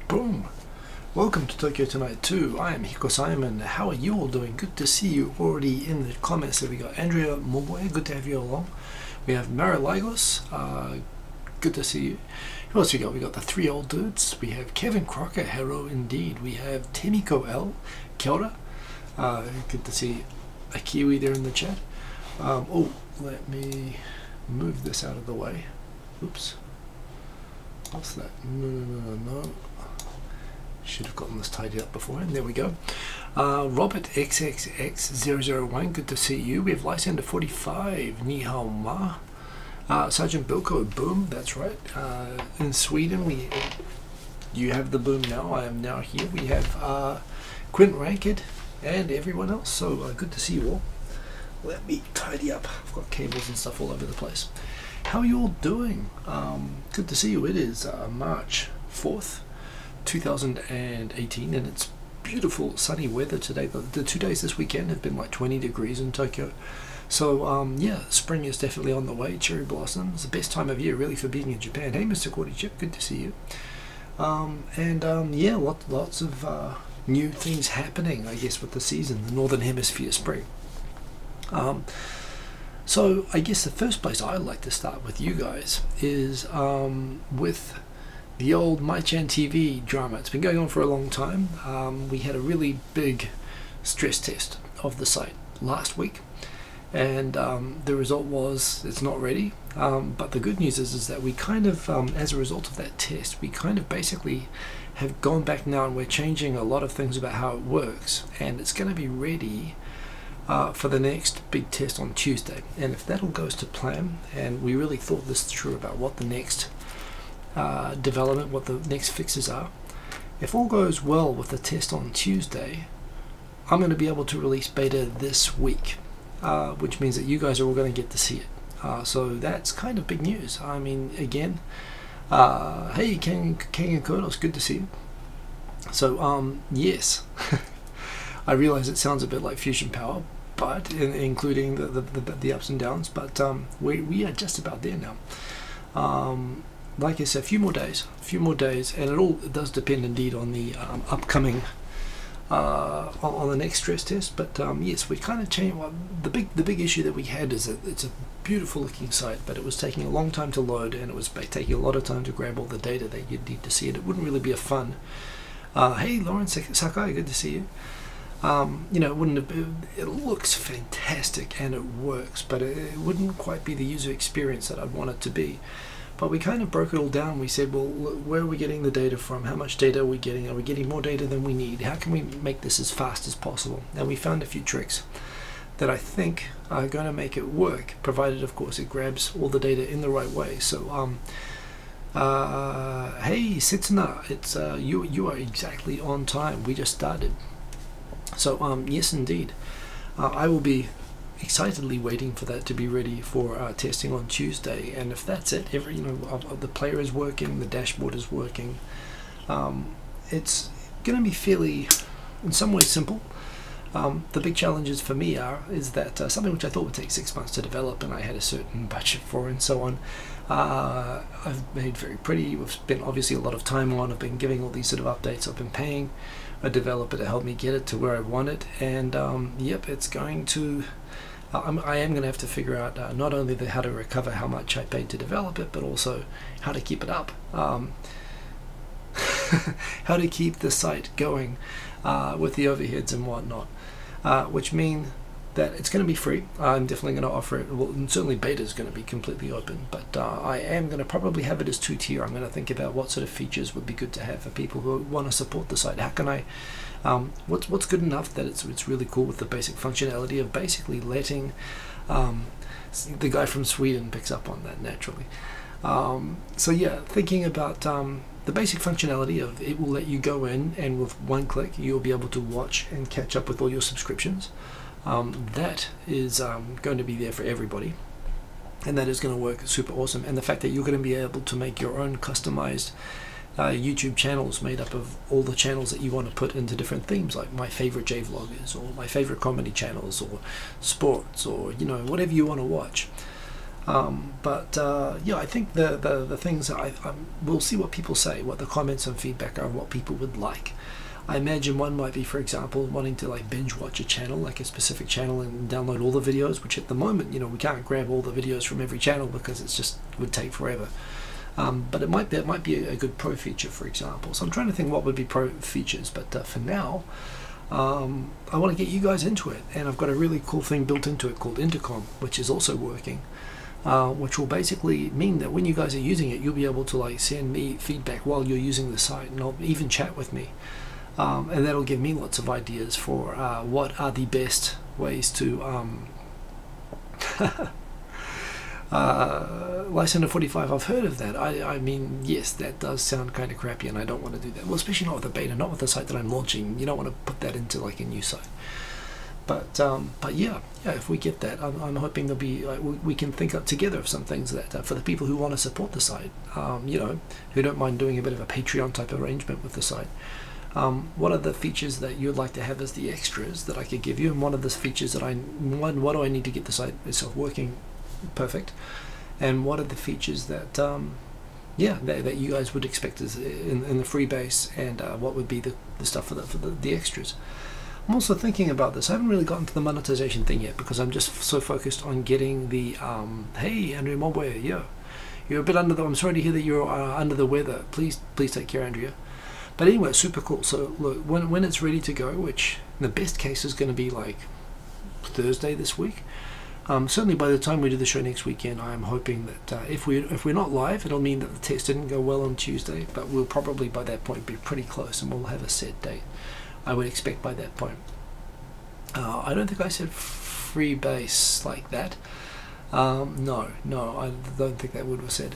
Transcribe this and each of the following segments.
Boom! Welcome to Tokyo Tonight 2. I am Hiko Simon. How are you all doing? Good to see you already in the comments. So we got Andrea Momoe, good to have you along. We have Mara Lagos, good to see you. Who else we got? We got the three old dudes. We have Kevin Crocker, hello indeed. We have Temiko L, kia ora. Good to see a Kiwi there in the chat. Oh, let me move this out of the way. Oops. What's that? No. Should have gotten this tidied up beforehand. There we go. Robert XXX001, good to see you. We have Lysander 45, Ni hao ma. Sergeant Bilko, boom, that's right. In Sweden, you have the boom now. I am now here. We have Quint Ranked and everyone else. So good to see you all. Let me tidy up. I've got cables and stuff all over the place. How are you all doing? Good to see you. It is March 4th. 2018, and it's beautiful sunny weather today. The 2 days this weekend have been like 20 degrees in Tokyo, so yeah, spring is definitely on the way. Cherry blossoms, the best time of year really for being in Japan. Hey Mr. Cordy Chip, good to see you. Yeah, lots of new things happening, I guess, with the season, the Northern Hemisphere spring. So I guess the first place I'd like to start with you guys is with the old Mai Chan TV drama. It's been going on for a long time. We had a really big stress test of the site last week, and the result was it's not ready. But the good news is that we kind of, as a result of that test, we kind of basically have gone back now and we're changing a lot of things about how it works, and it's going to be ready for the next big test on Tuesday. And if that all goes to plan, and we really thought this through about what the next development, what the next fixes are. If all goes well with the test on Tuesday, I'm going to be able to release beta this week, which means that you guys are all going to get to see it. So that's kind of big news. I mean, again, hey King and Kodos, good to see you. So yes, I realize it sounds a bit like Fusion Power, but including the ups and downs, but we are just about there now. Like I said, a few more days, and it does depend indeed on the upcoming, on the next stress test. But yes, we kind of changed. Well, the big issue that we had is that it's a beautiful looking site, but it was taking a long time to load, and it was taking a lot of time to grab all the data that you'd need to see it. It wouldn't really be a fun. Hey, Lauren Sakai, good to see you. You know, it looks fantastic and it works, but it wouldn't quite be the user experience that I'd want it to be. But we kind of broke it all down. We said, well, where are we getting the data from? How much data are we getting? Are we getting more data than we need? How can we make this as fast as possible? And we found a few tricks that I think are going to make it work, provided, of course, it grabs all the data in the right way. So, hey, Setsuna, it's you are exactly on time. We just started. So, yes, indeed, I will be excitedly waiting for that to be ready for testing on Tuesday. And if that's it, the player is working, the dashboard is working, it's going to be fairly, in some ways, simple. The big challenges for me is that something which I thought would take 6 months to develop, and I had a certain budget for and so on, I've made very pretty. We've spent obviously a lot of time on. I've been giving all these sort of updates. I've been paying a developer to help me get it to where I want it, and yep, it's going to. I am going to have to figure out not only how to recover how much I paid to develop it, but also how to keep it up, how to keep the site going with the overheads and whatnot, which mean that it's going to be free. I'm definitely going to offer it. Well, and certainly beta is going to be completely open, but I am going to probably have it as 2-tier. I'm going to think about what sort of features would be good to have for people who want to support the site. How can I what's good enough that it's really cool with the basic functionality of basically letting the guy from Sweden picks up on that naturally. So yeah, thinking about the basic functionality of it will let you go in, and with one click you'll be able to watch and catch up with all your subscriptions. That is going to be there for everybody, and that is going to work super awesome. And the fact that you're going to be able to make your own customized YouTube channels made up of all the channels that you want to put into different themes, like my favorite J-vloggers, or my favorite comedy channels, or sports, or whatever you want to watch. Yeah, I think the things that we'll see what people say, what the comments and feedback are, what people would like. I imagine one might be, for example, wanting to like binge watch a channel, like a specific channel, and download all the videos, which at the moment, you know, we can't grab all the videos from every channel because it's just would take forever. But it might be a good pro feature, for example. So I'm trying to think what would be pro features, but for now, I want to get you guys into it, and I've got a really cool thing built into it called Intercom, which is also working. Which will basically mean that when you guys are using it, you'll be able to like send me feedback while you're using the site, and I'll even chat with me. And that'll give me lots of ideas for what are the best ways to Lysander 45. I've heard of that. I mean, yes, that does sound kind of crappy, and I don't want to do that. Well, especially not with the beta, not with the site that I'm launching. You don't want to put that into like a new site. But yeah, if we get that, I'm hoping there'll be like, we can think up together of some things that for the people who want to support the site, you know, who don't mind doing a bit of a Patreon type arrangement with the site. What are the features that you'd like to have as the extras that I could give you, and one of the features that what do I need to get the site itself working perfect, and what are the features that yeah, that you guys would expect as in the free base, and what would be the stuff for the extras. I'm also thinking about this. I haven't really gotten to the monetization thing yet because I'm just so focused on getting the hey Andrea Mobway, yo, you're a bit under the, I'm sorry to hear that you're under the weather. Please take care, Andrea. But anyway, super cool. So look, when it's ready to go, which in the best case is going to be like Thursday this week. Certainly by the time we do the show next weekend, I'm hoping that if we're not live, it'll mean that the test didn't go well on Tuesday, but we'll probably by that point be pretty close, and we'll have a set date, I would expect, by that point. I don't think I said free base like that. No, I don't think that would have said.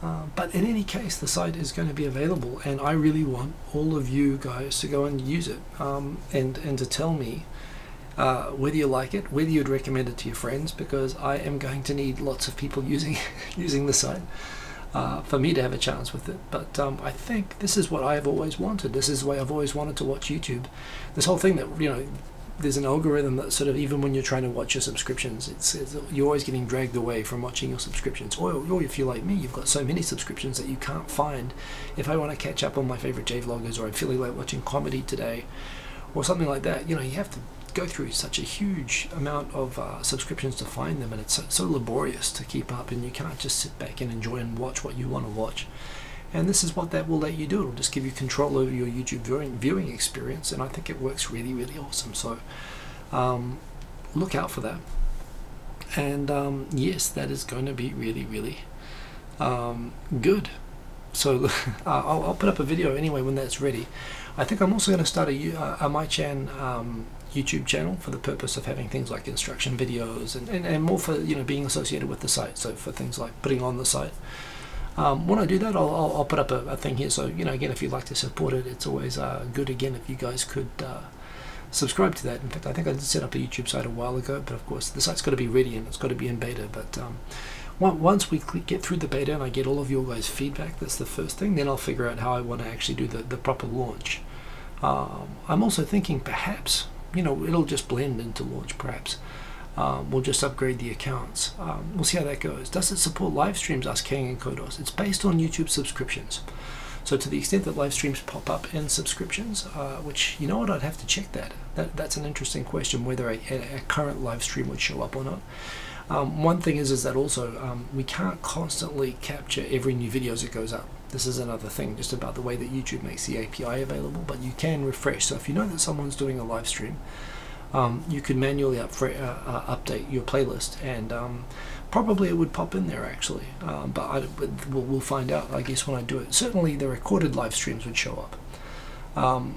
But in any case, the site is going to be available, and I really want all of you guys to go and use it, and to tell me whether you like it, whether you'd recommend it to your friends, because I am going to need lots of people using the site for me to have a chance with it. But I think this is what I have always wanted. This is the way I've always wanted to watch YouTube. This whole thing that, you know, there's an algorithm that sort of, even when you're trying to watch your subscriptions, you're always getting dragged away from watching your subscriptions. Or if you're like me, you've got so many subscriptions that you can't find. If I want to catch up on my favorite J-vloggers, or I'm feeling like watching comedy today, or something like that, you know, you have to go through such a huge amount of subscriptions to find them, and it's so laborious to keep up, and you can't just sit back and enjoy and watch what you want to watch. And this is what that will let you do. It'll just give you control over your YouTube viewing experience, and I think it works really, really awesome. So look out for that. And yes, that is going to be really, really good. So I'll put up a video anyway when that's ready. I think I'm also going to start a Mai Chan YouTube channel for the purpose of having things like instruction videos, and more for, you know, being associated with the site. So for things like putting on the site. When I do that, I'll put up a thing here. So, you know, again, if you'd like to support it, it's always good, again, if you guys could subscribe to that. In fact, I think I did set up a YouTube site a while ago, but of course the site's got to be ready and it's got to be in beta. But once we get through the beta and I get all of your guys' feedback, that's the first thing. Then I'll figure out how I want to actually do the proper launch. I'm also thinking perhaps, you know, it'll just blend into launch, perhaps. We'll just upgrade the accounts. We'll see how that goes. Does it support live streams? Asked Kang and Kodos. It's based on YouTube subscriptions. So to the extent that live streams pop up in subscriptions, which, you know what, I'd have to check that. That's an interesting question, whether a current live stream would show up or not. One thing is that also we can't constantly capture every new video as it goes up. This is another thing just about the way that YouTube makes the API available, but you can refresh. So if you know that someone's doing a live stream, you could manually update your playlist, and probably it would pop in there actually, but we'll find out, I guess, when I do it. Certainly the recorded live streams would show up.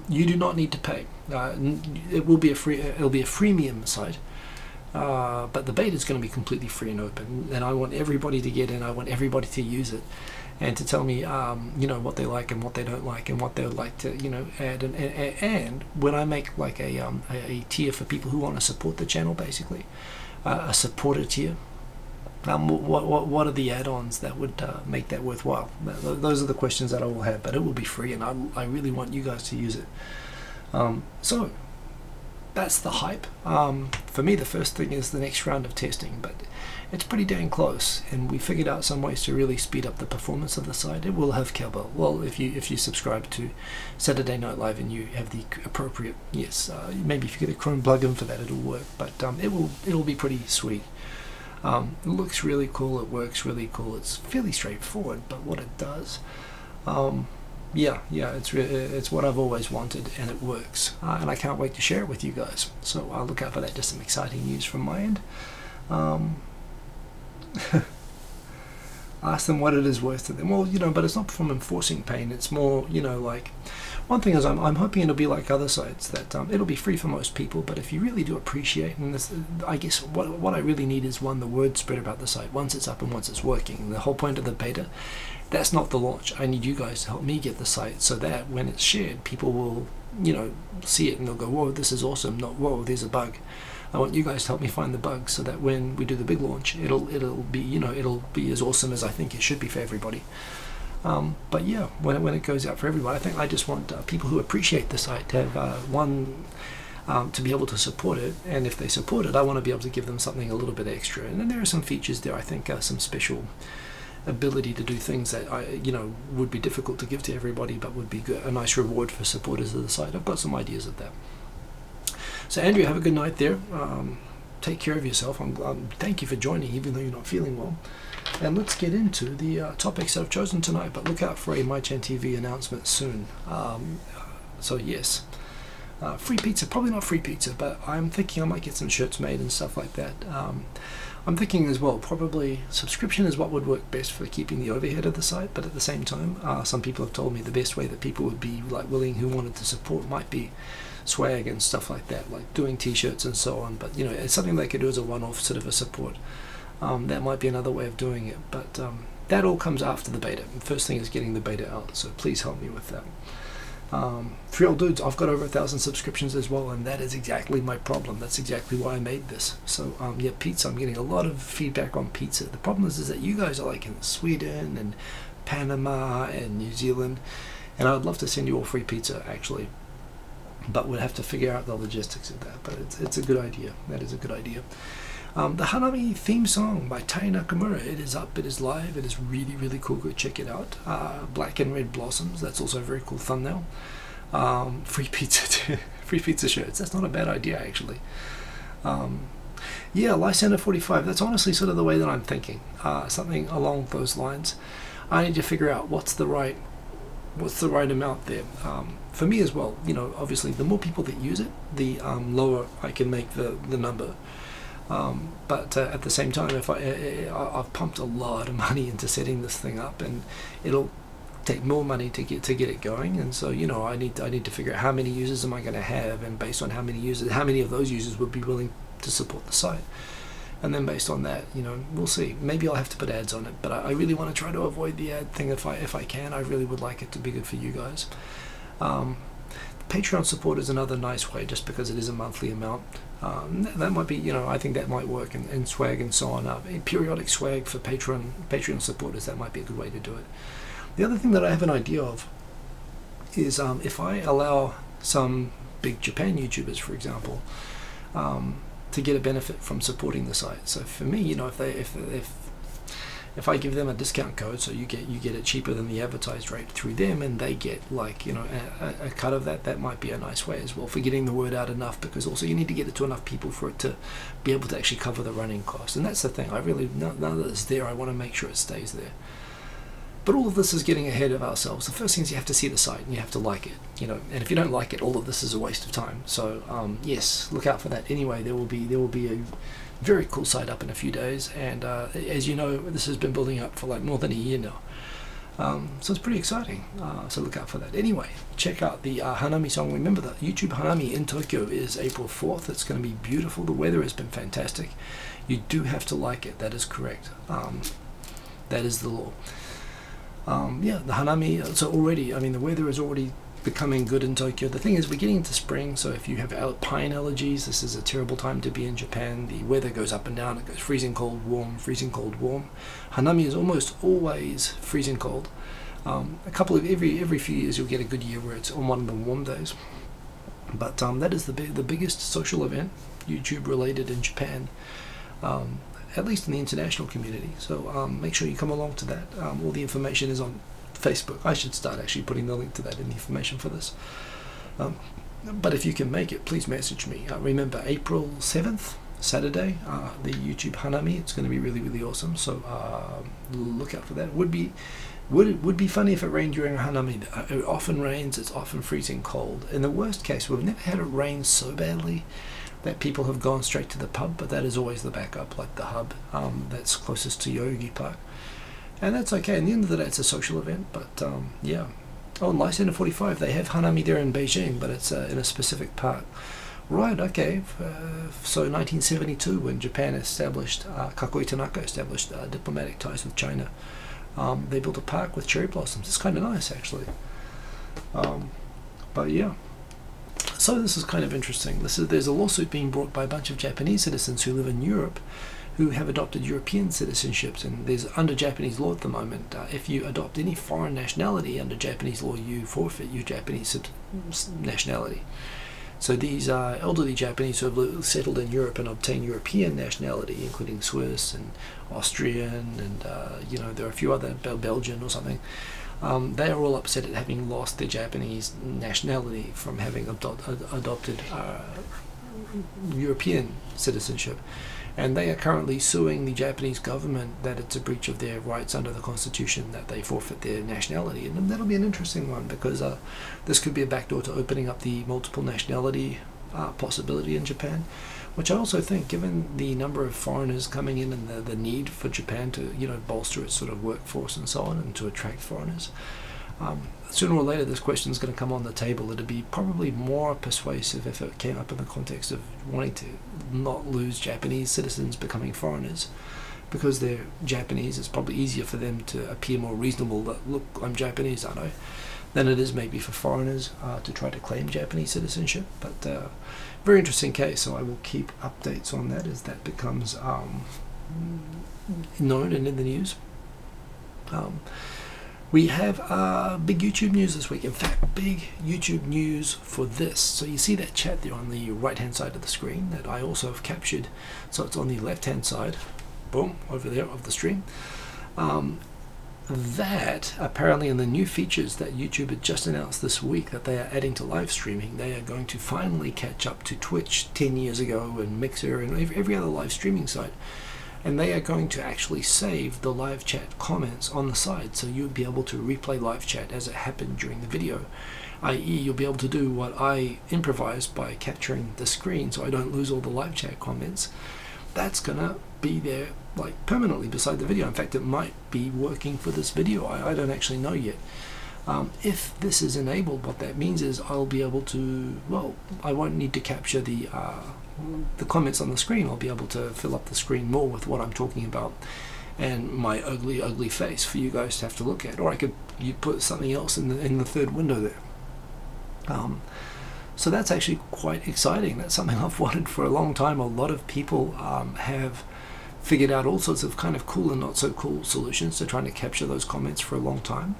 You do not need to pay. It will be it'll be a freemium site, but the beta is going to be completely free and open, and I want everybody to get in. I want everybody to use it, and to tell me, you know, what they like and what they don't like, and what they would like to, you know, add. And when I make like a tier for people who want to support the channel, basically, a supporter tier, what are the add-ons that would make that worthwhile? Those are the questions that I will have, but it will be free, and I really want you guys to use it. So that's the hype. For me, the first thing is the next round of testing, but it's pretty dang close, and we figured out some ways to really speed up the performance of the site. It will have cowbell. Well, if you subscribe to Saturday Night Live and you have the appropriate, yes, maybe if you get a Chrome plugin for that, it'll work. But it'll be pretty sweet. It looks really cool. It works really cool. It's fairly straightforward, but what it does, yeah, it's what I've always wanted, and it works. And I can't wait to share it with you guys. So I'll look out for that. Just some exciting news from my end. Ask them what it is worth to them. Well, but it's not from enforcing pain. It's more, like, one thing is I'm hoping it'll be like other sites, that it'll be free for most people, but if you really do appreciate, and this, I guess what I really need is, one, the word spread about the site once it's up and once it's working. The whole point of the beta, that's not the launch. I need you guys to help me get the site so that when it's shared, people will, see it and they'll go, whoa, this is awesome, not whoa, there's a bug. I want you guys to help me find the bugs so that when we do the big launch, it'll be, it'll be as awesome as I think it should be for everybody. But yeah, when it goes out for everybody, I just want people who appreciate the site to have to be able to support it, and if they support it, I want to be able to give them something a little bit extra. And then there are some features there, I think, some special ability to do things that would be difficult to give to everybody, but would be good, a nice reward for supporters of the site. I've got some ideas of that. So Andrea, have a good night there. Take care of yourself. Thank you for joining, even though you're not feeling well. And let's get into the topics that I've chosen tonight. But look out for a Mai Chan TV announcement soon. So yes, free pizza. Probably not free pizza, but I'm thinking I might get some shirts made and stuff like that. I'm thinking as well, probably subscription is what would work best for keeping the overhead of the site. But at the same time, some people have told me the best way that people would be willing, who wanted to support, might be swag and stuff like that, like doing t-shirts and so on. But it's something they could do as a one-off sort of a support. That might be another way of doing it, but that all comes after the beta. The first thing is getting the beta out, so please help me with that. 3 Old Dudes, I've got over 1,000 subscriptions as well, and that is exactly my problem. That's exactly why I made this. So yeah, pizza, I'm getting a lot of feedback on pizza. The problem is that you guys are like in Sweden and Panama and New Zealand, and I'd love to send you all free pizza actually, but we'll have to figure out the logistics of that. But it's a good idea. That is a good idea. The Hanami theme song by Tai Nakamura, it is up, it is live, it is really, really cool. Go check it out. Black and red blossoms, that's also a very cool thumbnail. Free pizza, free pizza shirts, that's not a bad idea actually. Yeah, Lysander 45, that's honestly sort of the way that I'm thinking. Something along those lines. I need to figure out what's the right amount there. For me as well, obviously the more people that use it, the lower I can make the number. But at the same time, if I've pumped a lot of money into setting this thing up, and it'll take more money to get it going, and so I need to figure out how many users am I going to have, and based on how many users, how many of those users would be willing to support the site, and then based on that, we'll see. Maybe I'll have to put ads on it, but I really want to try to avoid the ad thing if I can. I really would like it to be good for you guys. Patreon support is another nice way, just because it is a monthly amount. That might be, I think that might work, and swag and so on. Periodic swag for Patreon supporters, that might be a good way to do it. The other thing that I have an idea of is if I allow some big Japan YouTubers, for example, to get a benefit from supporting the site. So for me, if I give them a discount code, so you get it cheaper than the advertised rate through them, and they get a cut of that, that might be a nice way as well for getting the word out enough, because also you need to get it to enough people for it to be able to actually cover the running costs. And that's the thing, I really, now that it's there, I want to make sure it stays there. But all of this is getting ahead of ourselves. The first thing is you have to see the site and you have to like it, and if you don't like it, all of this is a waste of time. So yes, look out for that. Anyway, there will be a very cool site up in a few days, and as you know, this has been building up for like more than a year now. So it's pretty exciting. So look out for that. Anyway, check out the Hanami song. Remember that YouTube Hanami in Tokyo is April 4th. It's going to be beautiful. The weather has been fantastic. You do have to like it. That is correct. That is the law. Yeah, the Hanami, so already, the weather is already becoming good in Tokyo. The thing is, we're getting into spring, so if you have pine allergies, this is a terrible time to be in Japan. The weather goes up and down. It goes freezing cold, warm, freezing cold, warm. Hanami is almost always freezing cold. A couple of every few years you'll get a good year where it's on one of the warm days. But that is the biggest social event, YouTube related, in Japan, at least in the international community. So make sure you come along to that. All the information is on Facebook. I should start actually putting the link to that in the information for this. But if you can make it, please message me. Remember, April 7th, Saturday, the YouTube Hanami. It's going to be really, really awesome. So look out for that. It would be funny if it rained during a Hanami. It often rains. It's often freezing cold. In the worst case, we've never had it rain so badly that people have gone straight to the pub, but that is always the backup, like the hub that's closest to Yogi Park. And that's okay. In the end of the day, it's a social event, but yeah. Oh, and Life Center 45, they have Hanami there in Beijing, but it's in a specific park. Right, okay. So 1972, when Japan established, Kakoi Tanaka established diplomatic ties with China, they built a park with cherry blossoms. It's kind of nice, actually. But yeah. So this is kind of interesting. There's a lawsuit being brought by a bunch of Japanese citizens who live in Europe who have adopted European citizenships, and there's under Japanese law at the moment, if you adopt any foreign nationality under Japanese law, you forfeit your Japanese nationality. So these elderly Japanese who have settled in Europe and obtained European nationality, including Swiss and Austrian, and there are a few other, Belgian or something, they are all upset at having lost their Japanese nationality from having adopted European citizenship. And they are currently suing the Japanese government that it's a breach of their rights under the Constitution that they forfeit their nationality. And that'll be an interesting one, because this could be a backdoor to opening up the multiple nationality possibility in Japan, which I also think, given the number of foreigners coming in and the need for Japan to bolster its sort of workforce and so on, and to attract foreigners, sooner or later this question is going to come on the table. It'd be probably more persuasive if it came up in the context of wanting to not lose Japanese citizens becoming foreigners, because they're Japanese. It's probably easier for them to appear more reasonable that, look, I'm Japanese, aren't I, than it is maybe for foreigners to try to claim Japanese citizenship. But very interesting case, so I will keep updates on that as that becomes known and in the news. We have big YouTube news this week. In fact, big YouTube news for this. So you see that chat there on the right hand side of the screen that I also have captured. So it's on the left hand side, boom, over there of the stream. That apparently in the new features that YouTube had just announced this week that they are adding to live streaming, they are going to finally catch up to Twitch 10 years ago, and Mixer and every other live streaming site. And they are going to actually save the live chat comments on the side, so you'll be able to replay live chat as it happened during the video, i.e. you'll be able to do what I improvised by capturing the screen so I don't lose all the live chat comments. That's gonna be there like permanently beside the video. In fact, it might be working for this video. I don't actually know yet. If this is enabled, what that means is I'll be able to, well, I won't need to capture the comments on the screen. I'll be able to fill up the screen more with what I'm talking about and my ugly face for you guys to have to look at. Or you put something else in the third window there. So that's actually quite exciting. That's something I've wanted for a long time. A lot of people have figured out all sorts of kind of cool and not so cool solutions to trying to capture those comments for a long time.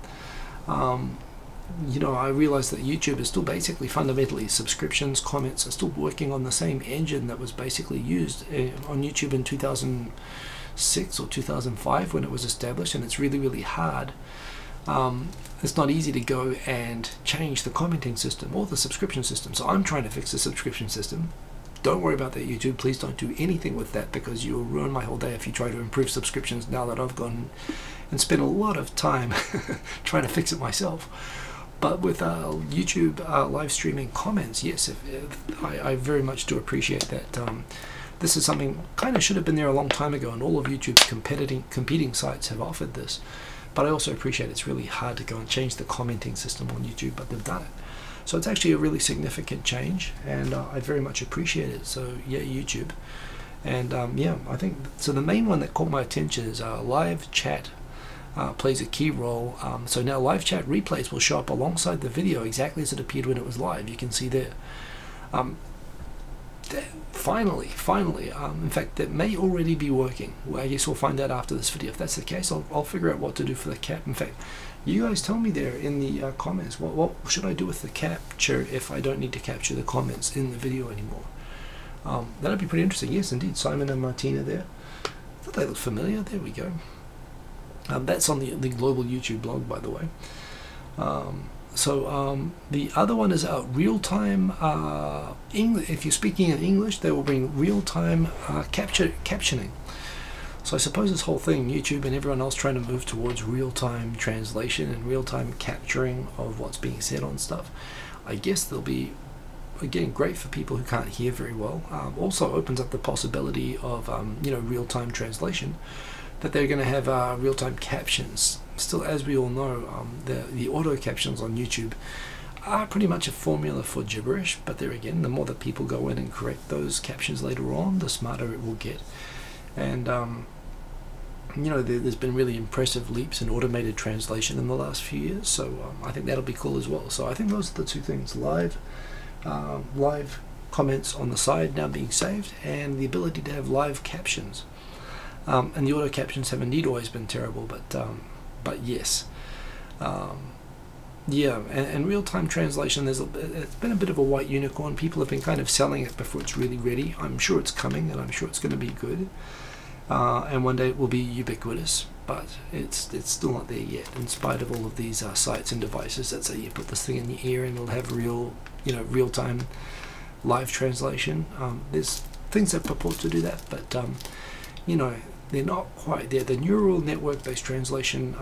I realize that YouTube is still basically fundamentally subscriptions, comments are still working on the same engine that was basically used on YouTube in 2006 or 2005 when it was established, and it's really, really hard. It's not easy to go and change the commenting system or the subscription system. So I'm trying to fix the subscription system. Don't worry about that, YouTube. Please don't do anything with that, because you'll ruin my whole day if you try to improve subscriptions now that I've gone and spent a lot of time trying to fix it myself. But with YouTube live streaming comments, yes, I very much do appreciate that. This is something kind of should have been there a long time ago, and all of YouTube's competing sites have offered this. But I also appreciate it's really hard to go and change the commenting system on YouTube, but they've done it. So it's actually a really significant change, and I very much appreciate it. So yeah, YouTube. And yeah, I think, so the main one that caught my attention is live chat plays a key role. So now live chat replays will show up alongside the video exactly as it appeared when it was live. You can see there. Finally, in fact, that may already be working. Well, I guess we'll find out after this video. If that's the case, I'll figure out what to do for the cap. In fact, You guys tell me there in the comments, what should I do with the capture if I don't need to capture the comments in the video anymore? That'd be pretty interesting. Yes, indeed, Simon and Martina there. I thought they looked familiar. There we go. That's on the global YouTube blog, by the way. The other one is real-time English. If you're speaking in English, they will bring real-time captioning. So I suppose this whole thing, YouTube and everyone else trying to move towards real-time translation and real-time capturing of what's being said on stuff, I guess they'll be, again, great for people who can't hear very well. Also opens up the possibility of real-time translation, that they're going to have real-time captions. Still, as we all know, the auto captions on YouTube are pretty much a formula for gibberish, but there again, the more that people go in and correct those captions later on, the smarter it will get. And there's been really impressive leaps in automated translation in the last few years, so I think that'll be cool as well. So I think those are the two things: live comments on the side now being saved, and the ability to have live captions. And the auto captions have indeed always been terrible, but yes, yeah, and real-time translation, it's been a bit of a white unicorn. People have been kind of selling it before it's really ready. I'm sure it's coming, and I'm sure it's going to be good, and one day it will be ubiquitous, but it's still not there yet, in spite of all of these sites and devices that say you put this thing in your ear and it'll have real-time live translation. There's things that purport to do that, but they're not quite there. The neural network-based translation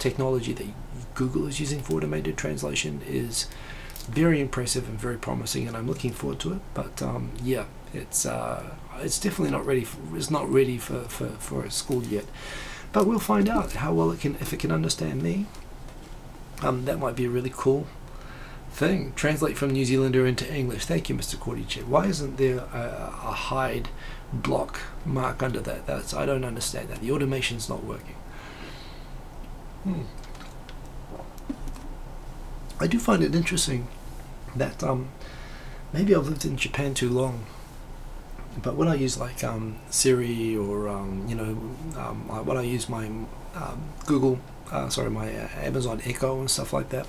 technology that Google is using for automated translation is very impressive and very promising, and I'm looking forward to it. But yeah, it's definitely not ready. It's not ready for school yet. But we'll find out how well it can, if it can understand me. That might be a really cool thing. Translate from New Zealander into English. Thank you, Mr. Cordychip. Why isn't there a hide block mark under that? I don't understand that. The automation's not working. I do find it interesting that maybe I've lived in Japan too long, but when I use like Siri or when I use my Google, my Amazon Echo and stuff like that,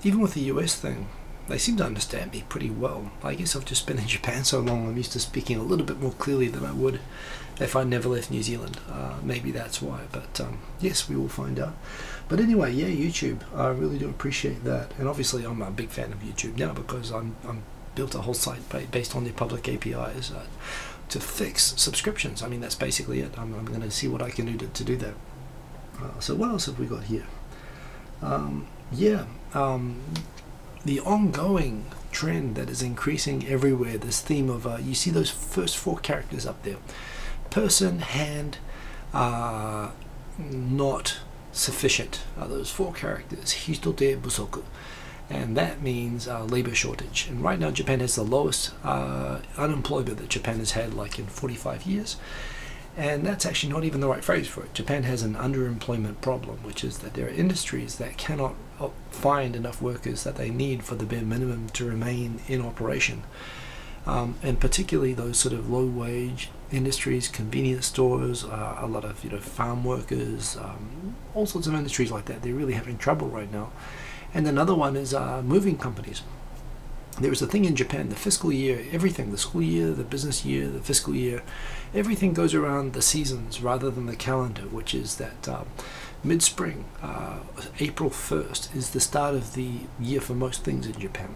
even with the US thing, they seem to understand me pretty well. I guess I've just been in Japan so long, I'm used to speaking a little bit more clearly than I would if I never left New Zealand. Maybe that's why, but yes, we will find out. But anyway, yeah, YouTube, I really do appreciate that. And obviously I'm a big fan of YouTube now, because I'm built a whole site based on their public APIs to fix subscriptions. I mean, that's basically it. I'm going to see what I can do to do that. So what else have we got here? The ongoing trend that is increasing everywhere, this theme of you see those first 4 characters up there: person, hand, not sufficient. Those 4 characters, hitote busoku, and that means labor shortage. And right now Japan has the lowest unemployment that Japan has had like in 45 years. And that's actually not even the right phrase for it. Japan has an underemployment problem, which is that there are industries that cannot find enough workers that they need for the bare minimum to remain in operation. And particularly those sort of low-wage industries, convenience stores, a lot of farm workers, all sorts of industries like that. They're really having trouble right now. And another one is moving companies. There is a thing in Japan, the fiscal year, everything, the school year, the business year, the fiscal year, everything goes around the seasons rather than the calendar, which is that mid-spring, April 1st, is the start of the year for most things in Japan.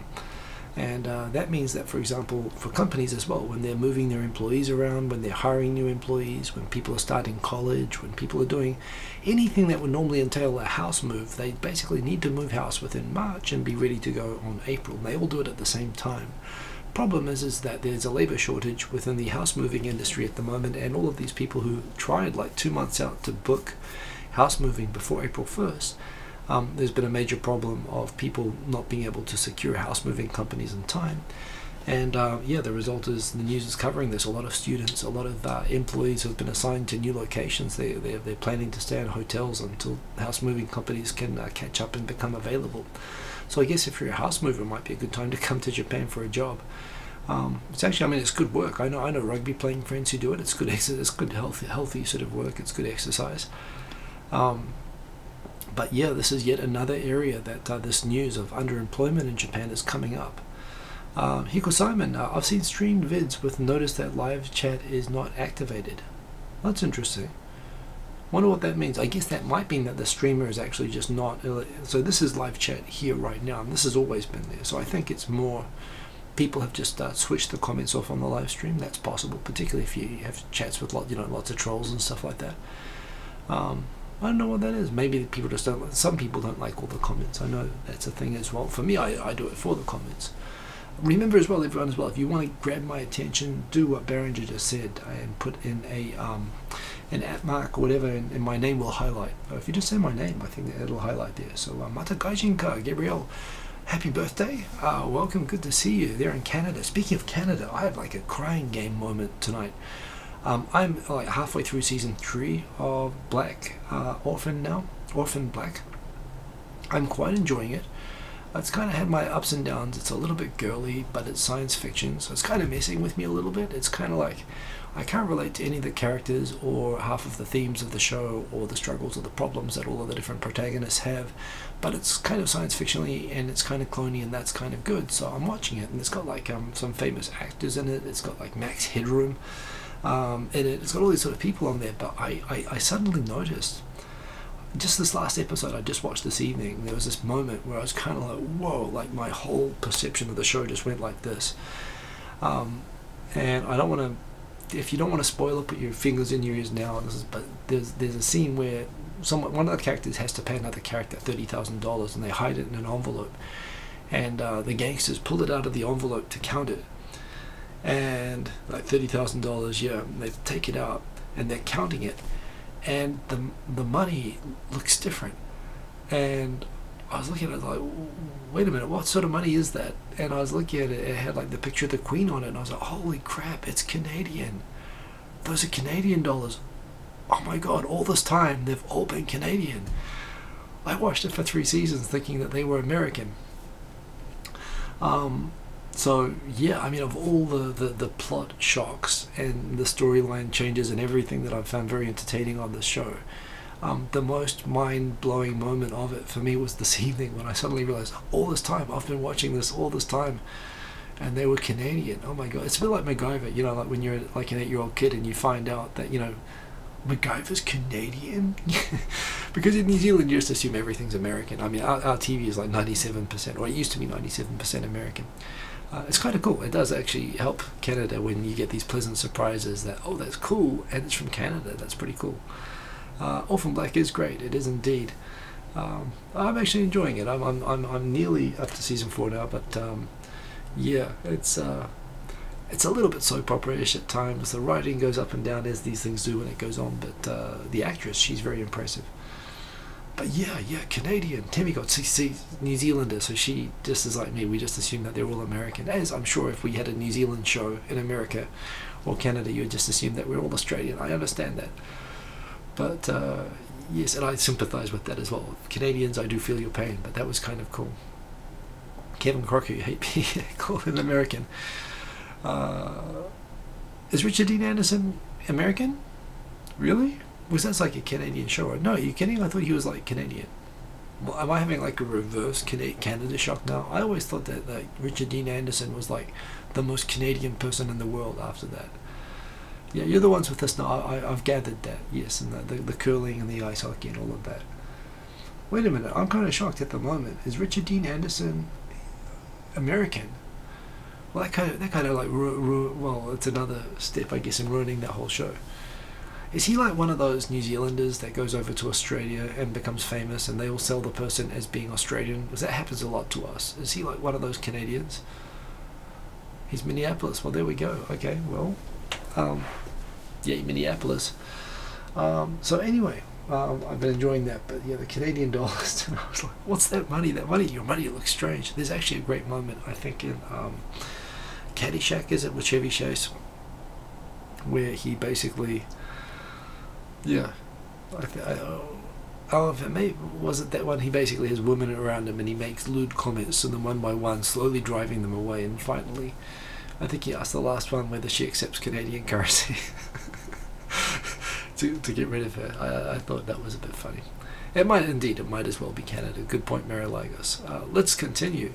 And that means that, for example, for companies as well, when they're moving their employees around, when they're hiring new employees, when people are starting college, when people are doing anything that would normally entail a house move, they basically need to move house within March and be ready to go on April. They all do it at the same time. Problem is that there's a labor shortage within the house moving industry at the moment, and all of these people who tried like 2 months out to book house moving before April 1st, there's been a major problem of people not being able to secure house moving companies in time. And yeah, the result is, the news is covering this, a lot of students, a lot of employees who have been assigned to new locations, they're planning to stay in hotels until house moving companies can catch up and become available. So I guess if you're a house mover, it might be a good time to come to Japan for a job. It's actually, I mean, it's good work. I know rugby playing friends who do it. It's good, it's good healthy sort of work. It's good exercise. But yeah, this is yet another area that this news of underemployment in Japan is coming up. Hiko Simon, I've seen streamed vids with notice that live chat is not activated. That's interesting. Wonder what that means. I guess that might mean that the streamer is actually just not. So this is live chat here right now, and this has always been there. So I think it's more people have just switched the comments off on the live stream. That's possible, particularly if you have chats with lots of trolls and stuff like that. I don't know what that is. Maybe people just don't. Some people don't like all the comments. I know that's a thing as well. For me, I do it for the comments. Remember as well, everyone as well, if you want to grab my attention, do what Berenger just said and put in an @ mark or whatever, and my name will highlight. If you just say my name, I think it'll highlight there. So Mata Gaijinka, Gabrielle, happy birthday. Welcome, good to see you there in Canada. Speaking of Canada, I had like a crying game moment tonight. I'm like halfway through season 3 of Black Orphan now, Orphan Black. I'm quite enjoying it. It's kind of had my ups and downs. It's a little bit girly, but it's science fiction, so it's kind of messing with me a little bit. It's kind of like I can't relate to any of the characters or half of the themes of the show or the struggles or the problems that all of the different protagonists have, but it's kind of science fictionally and it's kind of cloney, and that's kind of good. So I'm watching it, and it's got like some famous actors in it. It's got like Max Headroom in it. It's got all these sort of people on there, but I suddenly noticed, just this last episode I just watched this evening, there was this moment where I was kind of like, whoa, like my whole perception of the show just went like this. And I don't want to, if you don't want to spoil it, put your fingers in your ears now. But there's a scene where one of the characters has to pay another character $30,000, and they hide it in an envelope, and the gangsters pull it out of the envelope to count it, and like $30,000, yeah, they take it out and they're counting it, and the money looks different. And I was looking at it like, wait a minute, what sort of money is that? And I was looking at it, it had like the picture of the Queen on it, and I was like, holy crap, it's Canadian. Those are Canadian dollars. Oh my god, all this time they've all been Canadian. I watched it for 3 seasons thinking that they were American. So yeah, I mean, of all the plot shocks and the storyline changes and everything that I've found very entertaining on this show, the most mind-blowing moment of it for me was this evening when I suddenly realized, all this time I've been watching this all this time and they were Canadian. Oh my god, it's a bit like MacGyver, you know, like when you're like an 8-year-old kid and you find out that, you know, MacGyver's Canadian. Because in New Zealand you just assume everything's American. I mean, our TV is like 97%, or it used to be 97% American. It's kind of cool. It does actually help Canada when you get these pleasant surprises that, oh, that's cool, and it's from Canada. That's pretty cool. Orphan Black is great. It is indeed. I'm actually enjoying it. I'm nearly up to season 4 now, but yeah, it's a little bit soap opera-ish at times. The writing goes up and down as these things do when it goes on, but the actress, she's very impressive. But yeah, Canadian. Tammy got New Zealander, so she just is like me. We just assume that they're all American. As I'm sure if we had a New Zealand show in America or Canada, you would just assume that we're all Australian. I understand that. But yes, and I sympathise with that as well. Canadians, I do feel your pain, but that was kind of cool. Kevin Crocker, you hate me, call him American. Is Richard Dean Anderson American? Really? Was that like a Canadian show? No, are you kidding? I thought he was like Canadian. Well, am I having like a reverse Canada shock now? I always thought that like Richard Dean Anderson was like the most Canadian person in the world after that. Yeah, you're the ones with this now. I've gathered that, yes, and the curling and the ice hockey and all of that. Wait a minute, I'm kind of shocked at the moment. Is Richard Dean Anderson American? Well, that kind of like well, it's another step, I guess, in ruining that whole show. Is he like one of those New Zealanders that goes over to Australia and becomes famous, and they will sell the person as being Australian? Because that happens a lot to us. Is he like one of those Canadians? He's Minneapolis. Well, there we go. Okay, well, yeah, Minneapolis. So anyway, I've been enjoying that, but yeah, the Canadian dollars. I was like, what's that money? Your money looks strange. There's actually a great moment, I think, in Caddyshack, is it, with Chevy Chase, where he basically, yeah, was it that one? He basically has women around him and he makes lewd comments to them one by one, slowly driving them away, and finally, I think he asked the last one whether she accepts Canadian currency to get rid of her. I thought that was a bit funny. It might indeed. It might as well be Canada. Good point, Mary Lagos. Let's continue.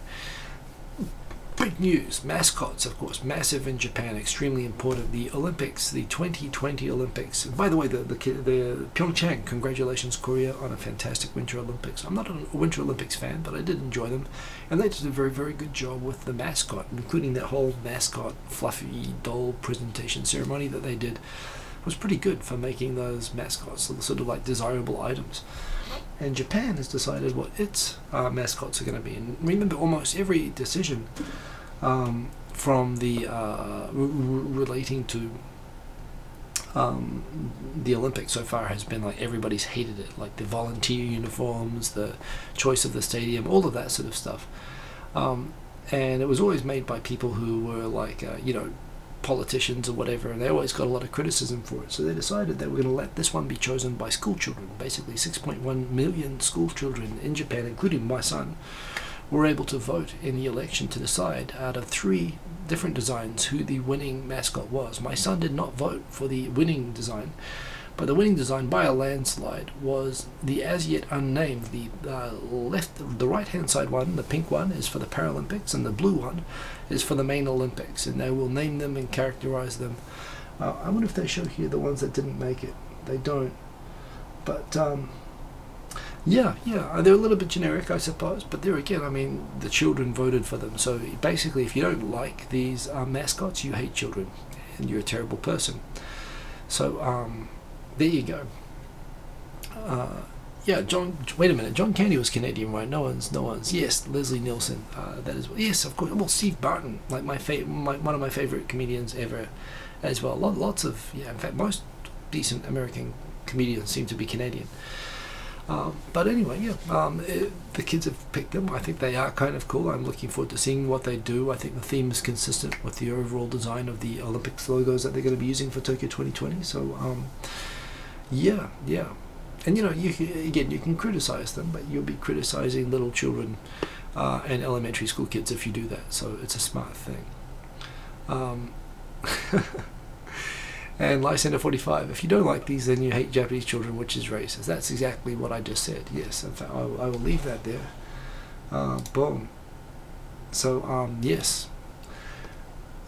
Big news. Mascots, of course, massive in Japan, extremely important. The Olympics, the 2020 Olympics. By the way, the Pyeongchang, congratulations Korea on a fantastic Winter Olympics. I'm not a Winter Olympics fan, but I did enjoy them. And they did a very, very good job with the mascot, including that whole mascot fluffy doll presentation ceremony that they did. It was pretty good for making those mascots sort of like desirable items. And Japan has decided what its mascots are going to be. And remember, almost every decision from the relating to the Olympics so far has been like everybody's hated it, like the volunteer uniforms, the choice of the stadium, all of that sort of stuff. And it was always made by people who were like, you know, politicians or whatever, and they always got a lot of criticism for it. So they decided they were going to let this one be chosen by school children. Basically 6.1 million school children in Japan, including my son, were able to vote in the election to decide out of 3 different designs who the winning mascot was. My son did not vote for the winning design, but the winning design by a landslide was the as yet unnamed. The right hand side one, the pink one, is for the Paralympics, and the blue one is for the main Olympics, and they will name them and characterize them. I wonder if they show here the ones that didn't make it. They don't, but yeah, they're a little bit generic, I suppose, but there again, I mean, the children voted for them. So basically, if you don't like these mascots, you hate children and you're a terrible person. So there you go. Yeah, John. Wait a minute. John Candy was Canadian, right? No one's. Yes, Leslie Nielsen. That is. Yes, of course. Well, Steve Barton, like one of my favorite comedians ever, as well. Lots of, yeah. In fact, most decent American comedians seem to be Canadian. But anyway, yeah. The kids have picked them. I think they are kind of cool. I'm looking forward to seeing what they do. I think the theme is consistent with the overall design of the Olympics logos that they're going to be using for Tokyo 2020. So, yeah. And you know, you can criticize them, but you'll be criticizing little children and elementary school kids if you do that. So it's a smart thing. And Lysander 45, if you don't like these, then you hate Japanese children, which is racist. That's exactly what I just said. Yes, in fact, I will leave that there. Boom. So yes,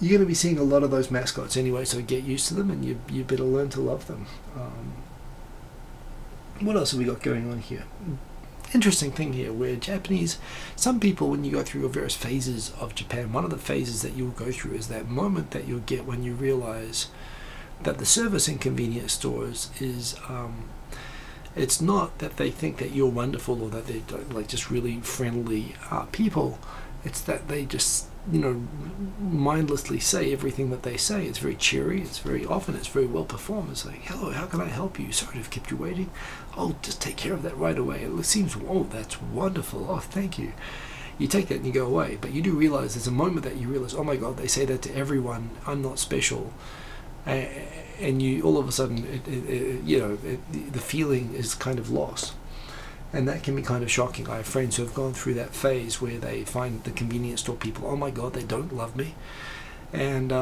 you're going to be seeing a lot of those mascots anyway. So get used to them, and you better learn to love them. What else have we got going on here? Interesting thing here, where Japanese, some people, when you go through your various phases of Japan, one of the phases that you'll go through is that moment that you'll get when you realize that the service in convenience stores is, it's not that they think that you're wonderful or that they're like just really friendly people. It's that they just, you know, mindlessly say everything that they say. It's very cheery. It's very well performed. It's like, hello, how can I help you? Sorry to have kept you waiting. Oh, just take care of that right away. It seems, oh, that's wonderful. Oh, thank you. You take that and you go away. But you do realize there's a moment that you realize, oh my God, they say that to everyone. I'm not special. And you all of a sudden, the feeling is kind of lost. And that can be kind of shocking. I have friends who have gone through that phase where they find the convenience store people, oh my God, they don't love me. And,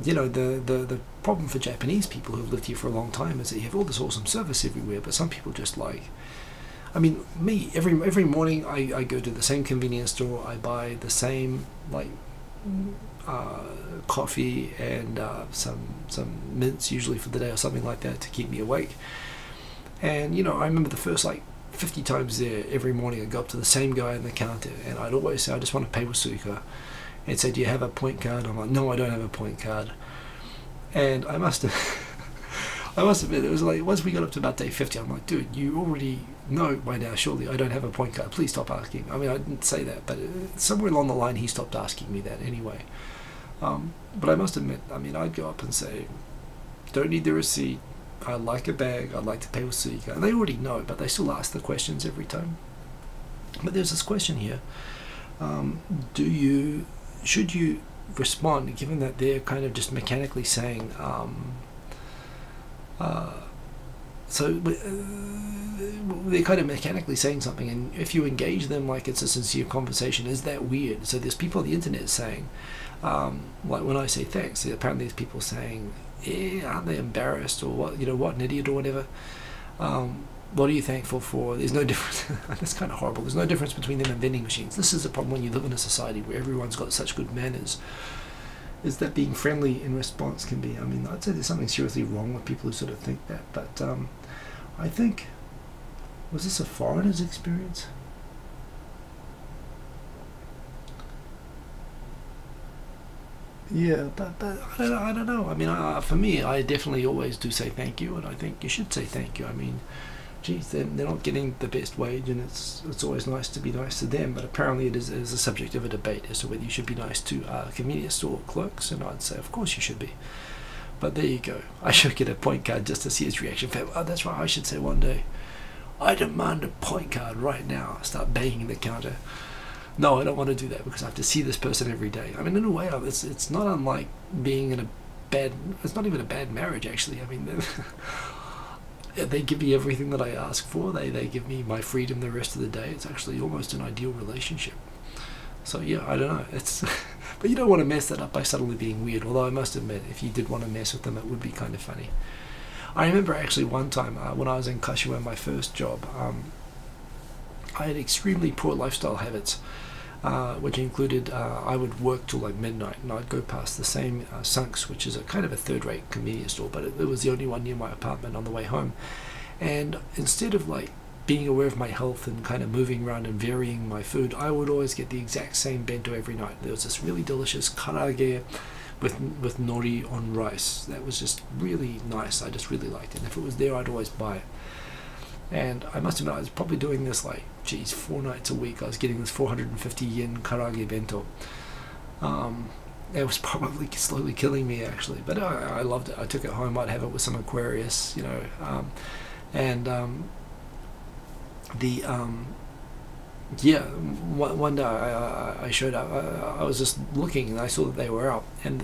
you know, the problem for Japanese people who have lived here for a long time is that you have all this awesome service everywhere, but some people just like, I mean, me, every morning I go to the same convenience store, I buy the same, like, coffee and some mints usually for the day or something like that to keep me awake. And, you know, I remember the first, like, 50 times there every morning I'd go up to the same guy in the counter and I'd always say, I just want to pay with Suica, and say, do you have a point card? I'm like, no, I don't have a point card. And I must admit, it was like, once we got up to about day 50, I'm like, dude, you already know by now, surely I don't have a point card. Please stop asking. I mean, I didn't say that, but somewhere along the line he stopped asking me that anyway. But I must admit, I mean, I'd go up and say, don't need the receipt, I like a bag, I'd like to pay with Suica. And they already know, but they still ask the questions every time. But there's this question here, should you respond, given that they're kind of just mechanically saying, they're kind of mechanically saying something, and if you engage them like it's a sincere conversation, is that weird? So there's people on the internet saying, like when I say thanks, apparently there's people saying, aren't they embarrassed, or what, you know, what an idiot or whatever. what are you thankful for? There's no difference. That's kind of horrible. There's no difference between them and vending machines. This is the problem when you live in a society where everyone's got such good manners, is that being friendly in response can be, I mean, I'd say there's something seriously wrong with people who sort of think that, but I think, was this a foreigner's experience? Yeah, but I don't know. I mean, for me, I definitely always do say thank you, and I think you should say thank you. I mean, geez, they're not getting the best wage, and it's always nice to be nice to them, but apparently it is a subject of a debate as to whether you should be nice to convenience store clerks, and I'd say, of course you should be. But there you go. I should get a point card just to see his reaction. Oh, that's right, I should say one day, I demand a point card right now. Start banging the counter. No, I don't want to do that because I have to see this person every day. I mean, in a way, it's not unlike being in a bad, it's not even a bad marriage, actually. I mean, they give me everything that I ask for. They give me my freedom the rest of the day. It's actually almost an ideal relationship. So yeah, I don't know. It's, but you don't want to mess that up by suddenly being weird. Although I must admit, if you did want to mess with them, it would be kind of funny. I remember actually one time when I was in Kashiwa, my first job, I had extremely poor lifestyle habits. Which included I would work till like midnight, and I'd go past the same Sunks, which is a kind of a third-rate convenience store, but it was the only one near my apartment on the way home. And instead of like being aware of my health and kind of moving around and varying my food, I would always get the exact same bento every night. There was this really delicious karage with nori on rice that was just really nice. I just really liked it, and if it was there, I'd always buy it. And I must admit, I was probably doing this like, geez, 4 nights a week. I was getting this 450 yen karage bento. It was probably slowly killing me, actually, but I loved it. I took it home. I'd have it with some Aquarius, you know, yeah, one day I showed up. I was just looking, and I saw that they were out, and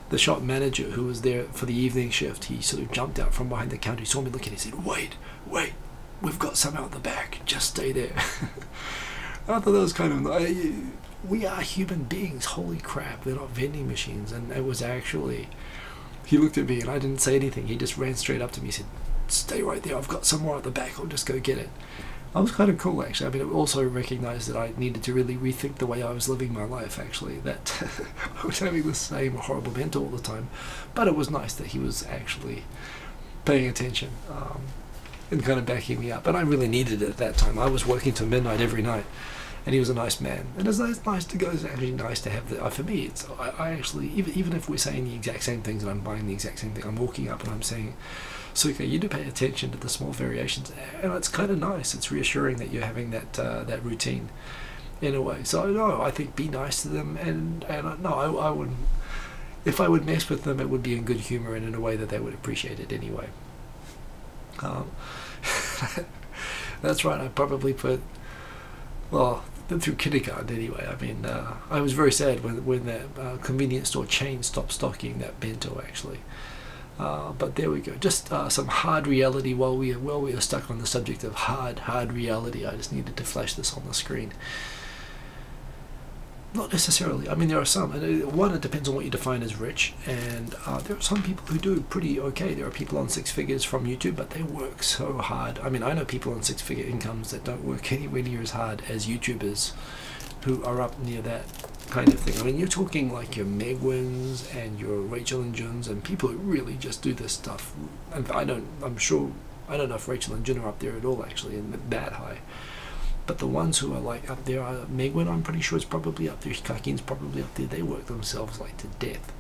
the shop manager who was there for the evening shift, he sort of jumped out from behind the counter. He saw me looking, he said, wait, we've got some out the back, just stay there. I thought that was kind of, we are human beings, holy crap, they're not vending machines. And it was actually, he looked at me and I didn't say anything. He just ran straight up to me, he said, stay right there, I've got some more out the back, I'll just go get it. I was kind of cool, actually. I mean, it also recognized that I needed to really rethink the way I was living my life, actually, that I was having the same horrible bento all the time. But it was nice that he was actually paying attention and kind of backing me up. And I really needed it at that time. I was working till midnight every night, and he was a nice man. And it's nice to go. It's actually nice to have the, for me, it's, I actually, even if we're saying the exact same things and I'm buying the exact same thing, I'm walking up and I'm saying, Suka, you do pay attention to the small variations, and it's kind of nice. It's reassuring that you're having that routine in a way. So no, I think be nice to them, and no, I wouldn't. If I would mess with them, it would be in good humor and in a way that they would appreciate it anyway. That's right. I probably put, well, through kindergarten anyway. I mean, I was very sad when that convenience store chain stopped stocking that bento, actually. But there we go. Just some hard reality while we are stuck on the subject of hard reality. I just needed to flash this on the screen. Not necessarily. I mean, there are some. And one, it depends on what you define as rich. And there are some people who do pretty okay. There are people on 6 figures from YouTube, but they work so hard. I mean, I know people on 6-figure incomes that don't work anywhere near as hard as YouTubers who are up near that kind of thing. I mean, you're talking like your Megwins and your Rachel and Juns and people who really just do this stuff. And I don't know if Rachel and Jun are up there at all, actually, and that high. But the ones who are like up there, Megwin, I'm pretty sure, is probably up there. Hikakin's probably up there. They work themselves like to death.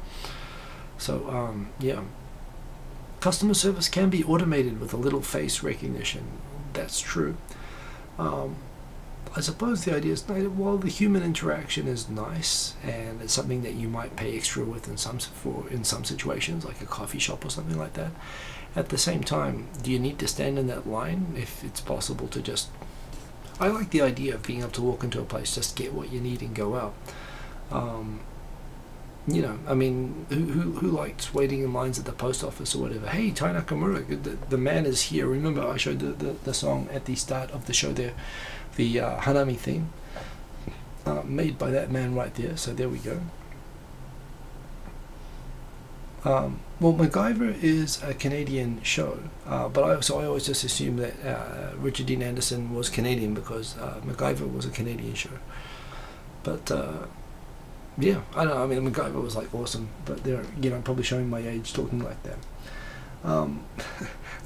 So yeah, customer service can be automated with a little face recognition. That's true. I suppose the idea is, while the human interaction is nice and it's something that you might pay extra with in some situations, like a coffee shop or something like that, at the same time, do you need to stand in that line if it's possible to just... I like the idea of being able to walk into a place, just get what you need and go out. You know, I mean, who likes waiting in lines at the post office or whatever? Hey, Tai Nakamura, the man is here. Remember I showed the song at the start of the show there, the Hanami theme, made by that man right there. So there we go. Well, MacGyver is a Canadian show, but I always just assumed that Richard Dean Anderson was Canadian because MacGyver was a Canadian show. But yeah, I don't know. I mean, MacGyver was like awesome, but they're, you know, probably showing my age talking like that.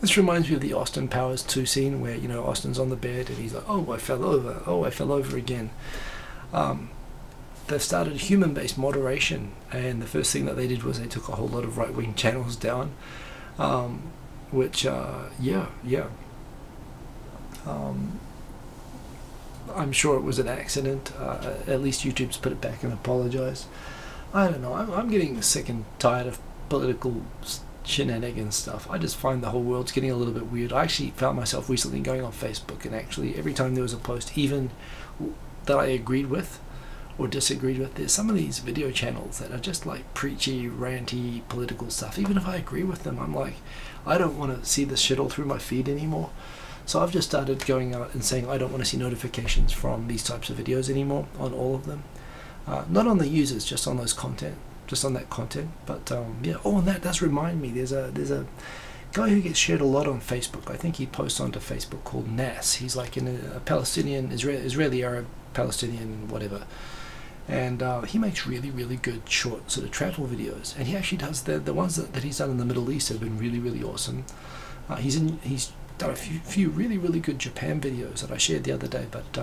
This reminds me of the Austin Powers 2 scene where, you know, Austin's on the bed and he's like, "Oh, I fell over. Oh, I fell over again." They've started human-based moderation, and the first thing that they did was they took a whole lot of right-wing channels down, which I'm sure it was an accident. At least YouTube's put it back and apologized. I don't know. I'm getting sick and tired of political shenanigans stuff. I just find the whole world's getting a little bit weird. I actually found myself recently going on Facebook, and actually every time there was a post, even that I agreed with or disagreed with, there's some of these video channels that are just like preachy, ranty, political stuff. Even if I agree with them, I'm like, I don't want to see this shit all through my feed anymore. So I've just started going out and saying I don't want to see notifications from these types of videos anymore on all of them. Not on the users, just on those content, just on that content. But yeah. Oh, and that does remind me. There's a guy who gets shared a lot on Facebook. I think he posts onto Facebook called Nas. He's like in a Palestinian, Israeli Arab, Palestinian, whatever. And he makes really, really good short sort of travel videos. And he actually does the ones that he's done in the Middle East have been really, really awesome. He's done a few really, really good Japan videos that I shared the other day. But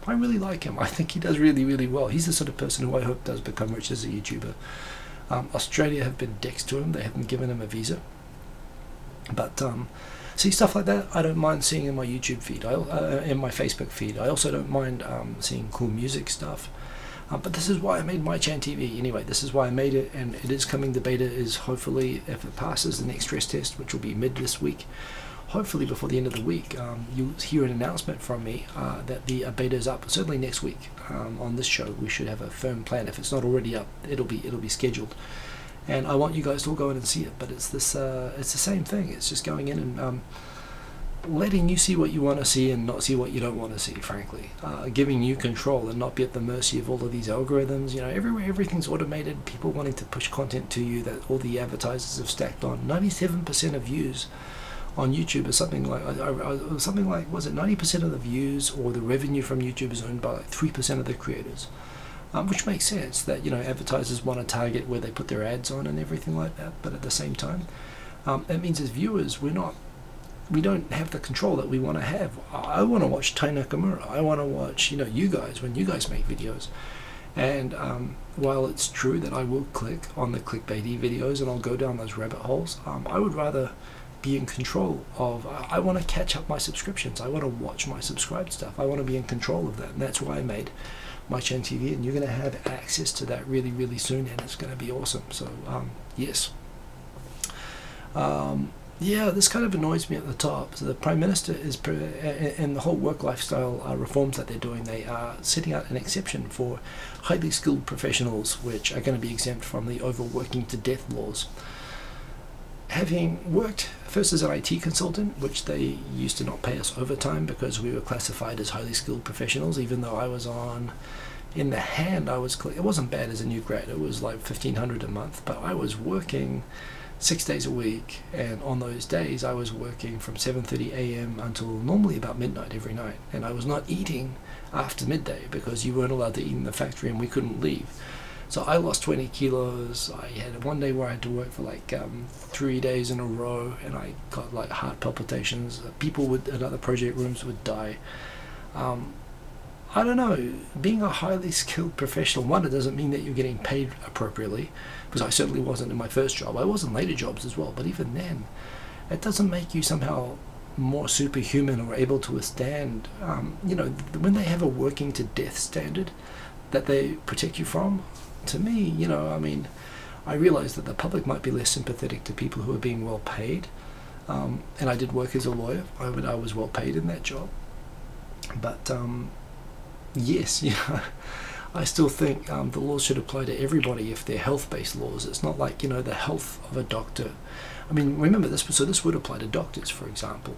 I really like him. I think he does really, really well. He's the sort of person who I hope does become rich as a YouTuber. Australia have been dicks to him. They haven't given him a visa. But see, stuff like that I don't mind seeing in my YouTube feed, in my Facebook feed. I also don't mind seeing cool music stuff. But this is why I made Mai Chan TV. Anyway, this is why I made it, and it is coming. The beta is hopefully, if it passes the next stress test, which will be mid this week, hopefully before the end of the week, you'll hear an announcement from me that the beta is up. Certainly next week on this show, we should have a firm plan. If it's not already up, it'll be scheduled. And I want you guys to all go in and see it. But it's this, it's the same thing. It's just going in and letting you see what you want to see and not see what you don't want to see, frankly. Giving you control and not be at the mercy of all of these algorithms. You know, everywhere everything's automated. People wanting to push content to you that all the advertisers have stacked on. 97% of views on YouTube is something like was it 90% of the views or the revenue from YouTube is owned by like 3% of the creators. Which makes sense that, you know, advertisers want to target where they put their ads on and everything like that. But at the same time, it means as viewers we don't have the control that we want to have. I want to watch Tai Nakamura. I want to watch, you know, you guys when you guys make videos. And while it's true that I will click on the clickbaity videos and I'll go down those rabbit holes, I would rather be in control of. I want to catch up my subscriptions. I want to watch my subscribed stuff. I want to be in control of that, and that's why I made Mai Chan TV. And you're going to have access to that really, really soon, and it's going to be awesome. So yes. Yeah, this kind of annoys me at the top. So the Prime Minister is, and the whole work lifestyle reforms that they're doing, they are setting out an exception for highly skilled professionals, which are going to be exempt from the overworking to death laws. Having worked first as an IT consultant, which they used to not pay us overtime because we were classified as highly skilled professionals, even though I was on, in the hand, it wasn't bad as a new grad. It was like $1,500 a month, but I was working 6 days a week, and on those days I was working from 7:30 a.m. until normally about midnight every night, and I was not eating after midday because you weren't allowed to eat in the factory and we couldn't leave. So I lost 20 kilos. I had one day where I had to work for like 3 days in a row, and I got like heart palpitations. People in other project rooms would die. I don't know, being a highly skilled professional, one, it doesn't mean that you're getting paid appropriately, because I certainly wasn't in my first job. I was in later jobs as well, but even then, it doesn't make you somehow more superhuman or able to withstand, you know, when they have a working to death standard that they protect you from. To me, you know, I mean, I realize that the public might be less sympathetic to people who are being well paid, and I did work as a lawyer. I was well paid in that job, but yes, yeah, I still think the laws should apply to everybody if they're health-based laws. It's not like, you know, the health of a doctor. I mean, remember this, so this would apply to doctors, for example.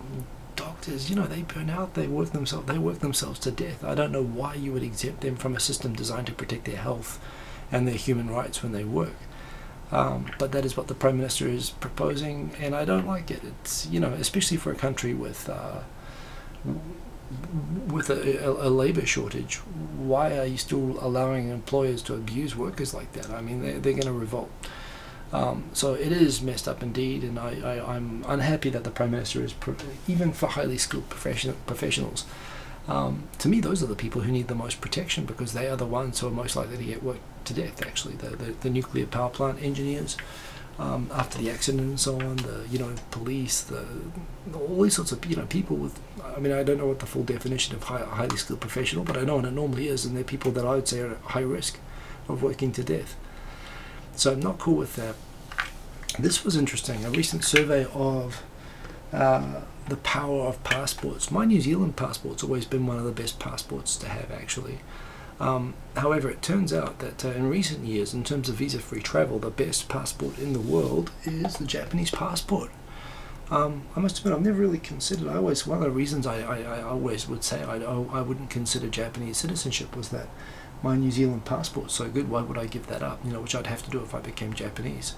Doctors, you know, they burn out, they work themselves to death. I don't know why you would exempt them from a system designed to protect their health and their human rights when they work. But that is what the Prime Minister is proposing, and I don't like it. It's, you know, especially for a country with a labour shortage. Why are you still allowing employers to abuse workers like that? I mean, they're going to revolt. So it is messed up indeed, and I'm unhappy that the Prime Minister is, even for highly skilled professionals, to me those are the people who need the most protection, because they are the ones who are most likely to get worked to death, actually. The nuclear power plant engineers, after the accident and so on, the, you know, police, all these sorts of, you know, people with, I mean, I don't know what the full definition of highly skilled professional, but I know what it normally is, and they're people that I would say are at high risk of working to death. So I'm not cool with that. This was interesting. A recent survey of the power of passports. My New Zealand passport's always been one of the best passports to have, actually. However, it turns out that in recent years, in terms of visa-free travel, the best passport in the world is the Japanese passport. I must admit, I've never really considered. One of the reasons I always would say I wouldn't consider Japanese citizenship was that my New Zealand passport's so good. Why would I give that up? You know, which I'd have to do if I became Japanese.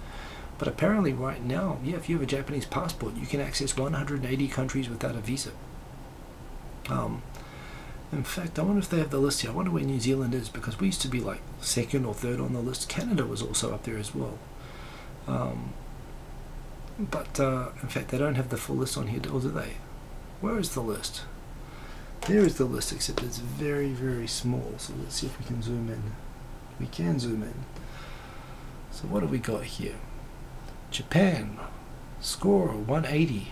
But apparently, right now, yeah, if you have a Japanese passport, you can access 180 countries without a visa. In fact, I wonder if they have the list here. I wonder where New Zealand is, because we used to be like second or third on the list. Canada was also up there as well. But in fact, they don't have the full list on here, or do they? Where is the list? There is the list, except it's very, very small. So let's see if we can zoom in. We can zoom in. So what have we got here? Japan, score 180.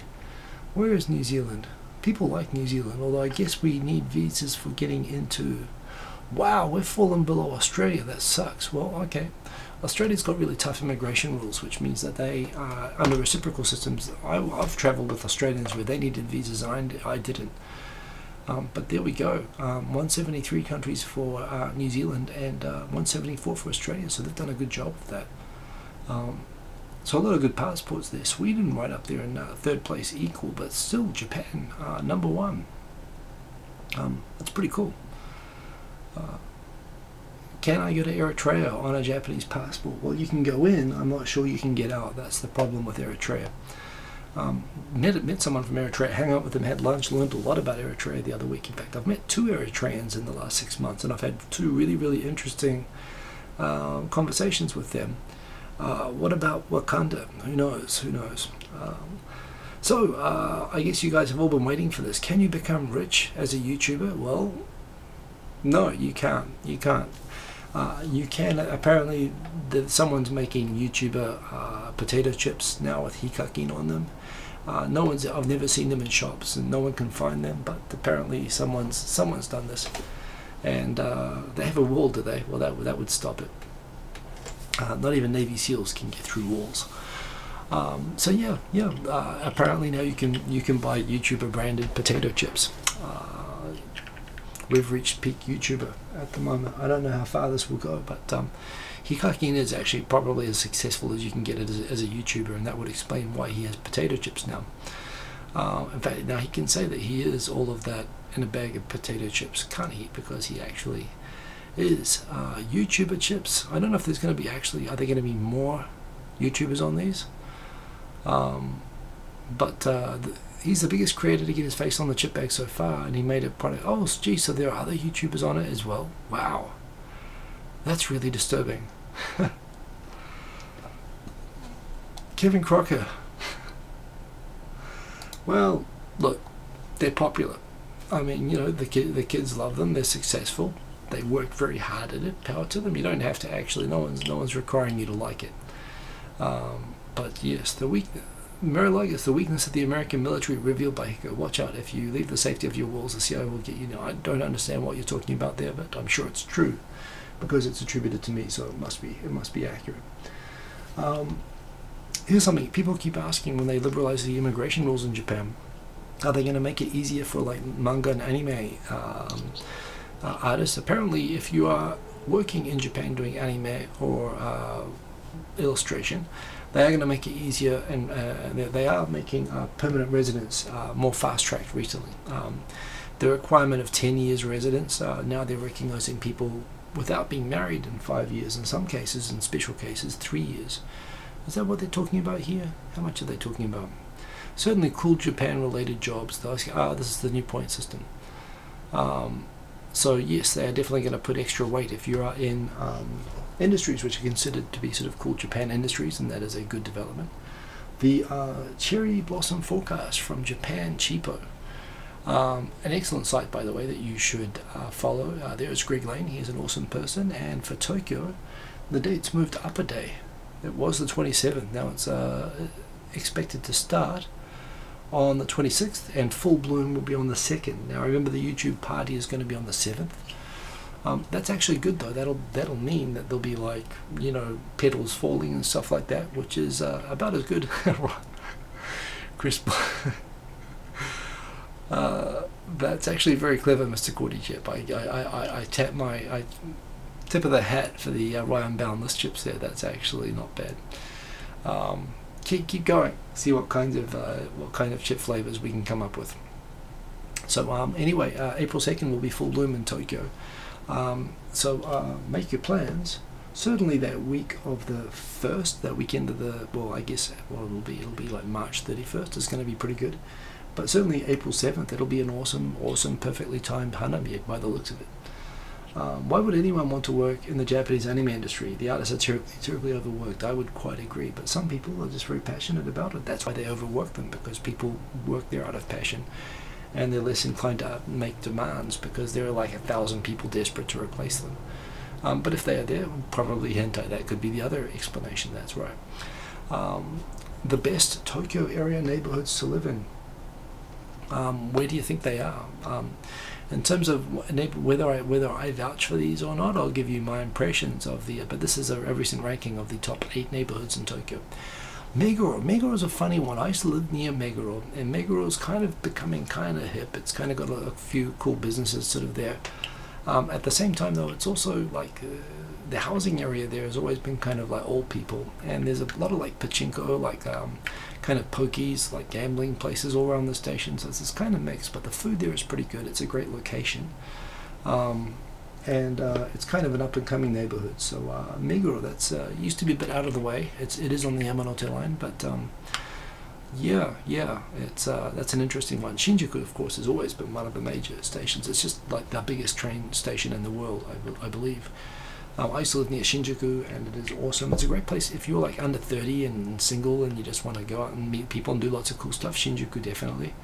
Where is New Zealand? People like New Zealand, although I guess we need visas for getting into... Wow, we've fallen below Australia. That sucks. Well, okay. Australia's got really tough immigration rules, which means that they, under reciprocal systems, I've travelled with Australians where they needed visas and I didn't. But there we go. 173 countries for New Zealand and 174 for Australia, so they've done a good job of that. So a lot of good passports there. Sweden right up there in third place, equal, but still Japan number one. That's pretty cool. Can I go to Eritrea on a Japanese passport? Well, you can go in. I'm not sure you can get out. That's the problem with Eritrea. Met someone from Eritrea, hung out with them, had lunch, learned a lot about Eritrea the other week. In fact, I've met 2 Eritreans in the last 6 months, and I've had 2 really, really interesting conversations with them. What about Wakanda? Who knows? Who knows? So I guess you guys have all been waiting for this. Can you become rich as a YouTuber? Well, no, you can't. You can't. You can, apparently someone's making YouTuber potato chips now with hikakin on them. I've never seen them in shops, and no one can find them, but apparently someone's done this. And they have a wall, do they? Well, that would stop it. Not even Navy SEALs can get through walls. So yeah. Apparently now you can buy YouTuber branded potato chips. We've reached peak YouTuber at the moment. I don't know how far this will go, but hikakin is actually probably as successful as you can get it as a YouTuber, and that would explain why he has potato chips now. In fact, now he can say that he is all of that in a bag of potato chips, can't he? Because he actually is. YouTuber chips. I don't know if there's going to be are there going to be more YouTubers on these? He's the biggest creator to get his face on the chip bag so far, and he made it product. Oh, gee, so there are other YouTubers on it as well. Wow, that's really disturbing. Kevin Crocker. Well, look, they're popular. I mean, you know, the kids love them. They're successful. They work very hard at it. Power to them. You don't have to actually. No one's requiring you to like it. But yes, the weakness of the American military revealed by Hiko. Watch out, if you leave the safety of your walls, the CIA will get you. Now, I don't understand what you're talking about there, but I'm sure it's true because it's attributed to me, so it must be accurate. Here's something people keep asking when they liberalize the immigration rules in Japan. Are they going to make it easier for like manga and anime artists? Apparently, if you are working in Japan doing anime or illustration, they are going to make it easier, and they are making permanent residence more fast-tracked recently. The requirement of 10 years residence, now they're recognizing people without being married in 5 years, in some cases, in special cases, 3 years. Is that what they're talking about here? How much are they talking about? Certainly cool Japan-related jobs. They'll ask you, this is the new point system. So yes, they are definitely going to put extra weight if you are in industries which are considered to be sort of cool Japan industries, and that is a good development. The cherry blossom forecast from Japan Cheapo. An excellent site, by the way, that you should follow. There is Greg Lane. He is an awesome person. And for Tokyo, the date's moved up a day. It was the 27th. Now it's expected to start on the 26th, and full bloom will be on the 2nd. Now remember, the YouTube party is going to be on the 7th. That's actually good though. That'll mean that there'll be, like, you know, petals falling and stuff like that, which is about as good. Chris, that's actually very clever, Mr. Cordychip. I tip of the hat for the Ryan Boundless chips there. That's actually not bad. Keep going. See what kind of chip flavors we can come up with. So anyway, April 2nd will be full bloom in Tokyo. So make your plans. Certainly that week of the 1st, that weekend of the, well, I guess, well, it'll be like March 31st. It's going to be pretty good. But certainly April 7th, it'll be an awesome, perfectly timed Hanami by the looks of it. Why would anyone want to work in the Japanese anime industry? The artists are terribly overworked. I would quite agree, but some people are just very passionate about it. That's why they overwork them, because people work there out of passion, and they're less inclined to make demands because there are like 1,000 people desperate to replace them. But if they are there, probably hentai. That could be the other explanation. That's right. The best Tokyo area neighborhoods to live in. Where do you think they are? In terms of whether I vouch for these or not, I'll give you my impressions of the. But this is a recent ranking of the top 8 neighborhoods in Tokyo. Meguro is a funny one. I used to live near Meguro, and Meguro is kind of becoming kind of hip. It's kind of got a few cool businesses sort of there. At the same time, though, it's also like the housing area there has always been kind of like old people, and there's a lot of like pachinko, like kind of pokies, like gambling places all around the station. So it's this kind of mix, but the food there is pretty good. It's a great location, and it's kind of an up-and-coming neighborhood. So Meguro, that's used to be a bit out of the way. It is on the Yamanote line, but yeah, it's that's an interesting one. Shinjuku, of course, has always been one of the major stations. It's just like the biggest train station in the world, I believe. I used to live near Shinjuku, and it is awesome. It's a great place if you're like under 30 and single and you just want to go out and meet people and do lots of cool stuff. Shinjuku, definitely.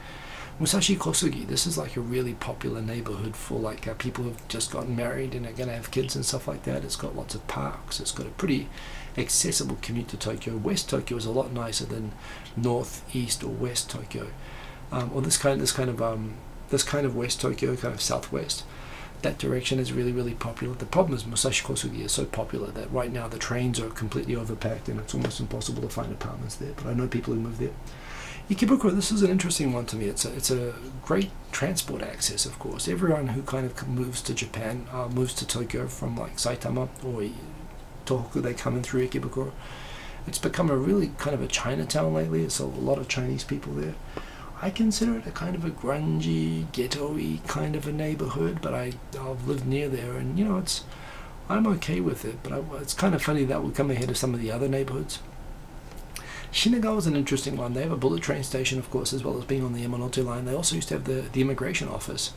Musashi Kosugi, this is like a really popular neighborhood for like people who've just gotten married and are going to have kids and stuff like that. It's got lots of parks. It's got a pretty accessible commute to Tokyo. West Tokyo is a lot nicer than North, East, or West Tokyo, or this kind of West Tokyo, kind of Southwest. That direction is really popular. The problem is Musashi Kosugi is so popular that right now the trains are completely overpacked and it's almost impossible to find apartments there. But I know people who move there. Ikebukuro, this is an interesting one to me. It's a great transport access, of course. Everyone who kind of moves to Japan, moves to Tokyo from like Saitama or Tohoku, they come in through Ikebukuro. It's become a really kind of a Chinatown lately. It's a lot of Chinese people there. I consider it a kind of a grungy, ghetto-y kind of a neighborhood, but I've lived near there, and you know, I'm okay with it. But it's kind of funny that would come ahead of some of the other neighborhoods. Shinagawa is an interesting one. They have a bullet train station, of course, as well as being on the Yamanote line. They also used to have the immigration office.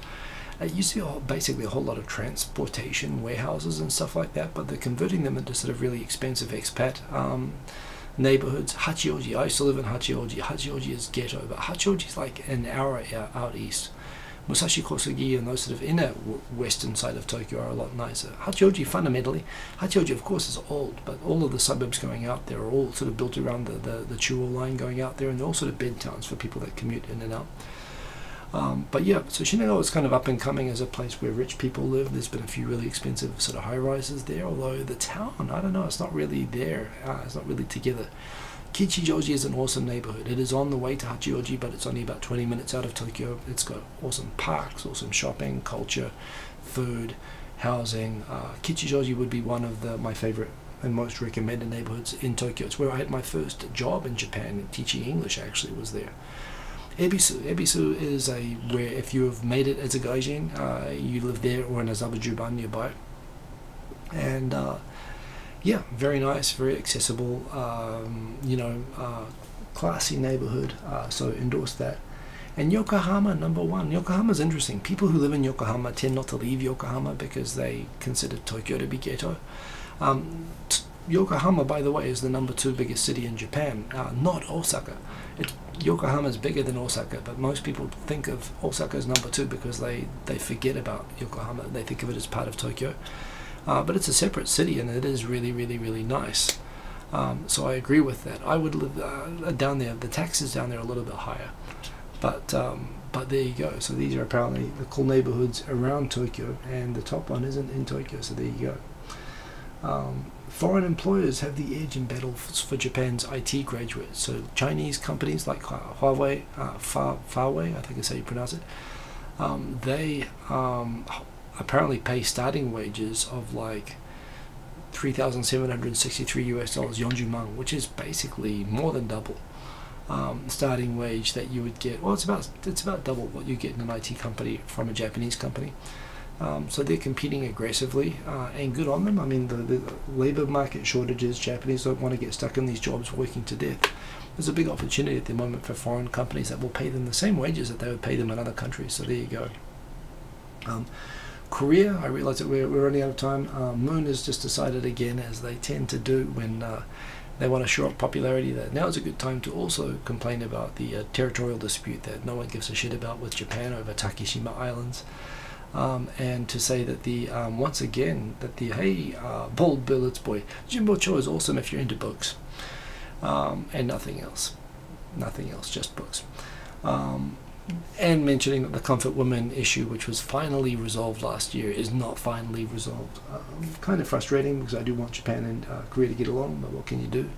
It used to be basically a whole lot of transportation warehouses and stuff like that, but they're converting them into sort of really expensive expat neighborhoods. Hachioji, I used to live in Hachioji. Hachioji is ghetto, but Hachioji is like an hour out east. Musashi Kosugi and those sort of inner western side of Tokyo are a lot nicer. Hachioji, fundamentally, Hachioji of course is old, but all of the suburbs going out there are all sort of built around the Chuo line going out there, and they're all sort of bed towns for people that commute in and out. But yeah, so Shinagawa is kind of up and coming as a place where rich people live. There's been a few really expensive sort of high-rises there, although the town, I don't know, it's not really there. It's not really together. Kichijoji is an awesome neighborhood. It is on the way to Hachioji, but it's only about 20 minutes out of Tokyo. It's got awesome parks, awesome shopping, culture, food, housing. Kichijoji would be one of my favorite and most recommended neighborhoods in Tokyo. It's where I had my first job in Japan. Teaching English actually was there. Ebisu is where if you have made it as a gaijin, you live there or in a zabujuban nearby. And yeah, very nice, very accessible, classy neighborhood, so endorse that. And Yokohama, #1. Yokohama's interesting. People who live in Yokohama tend not to leave Yokohama because they consider Tokyo to be ghetto. Yokohama, by the way, is the #2 biggest city in Japan, not Osaka. Yokohama's bigger than Osaka, but most people think of Osaka as #2 because they forget about Yokohama. They think of it as part of Tokyo. But it's a separate city, and it is really, really, really nice. So I agree with that. I would live down there. The taxes down there are a little bit higher. But there you go. So these are apparently the cool neighborhoods around Tokyo, and the top one isn't in Tokyo, so there you go. Foreign employers have the edge in battles for Japan's IT graduates. So Chinese companies like Huawei, Huawei, I think is how you pronounce it, they apparently pay starting wages of like $3,763 US, 40,000, which is basically more than double starting wage that you would get. Well, it's about double what you get in an IT company from a Japanese company. So they're competing aggressively, and good on them. I mean, the labor market shortages, Japanese don't want to get stuck in these jobs working to death. There's a big opportunity at the moment for foreign companies that will pay them the same wages that they would pay them in other countries. So there you go. Korea, I realize that we're running out of time. Moon has just decided again, as they tend to do when they want to shore up popularity, that now is a good time to also complain about the territorial dispute that no one gives a shit about with Japan over Takeshima Islands. And to say that once again, that hey, bold bullets boy, Jimbo Cho is awesome if you're into books, and nothing else, just books. And mentioning that the Comfort Women issue, which was finally resolved last year, is not finally resolved. Kind of frustrating because I do want Japan and Korea to get along, but what can you do?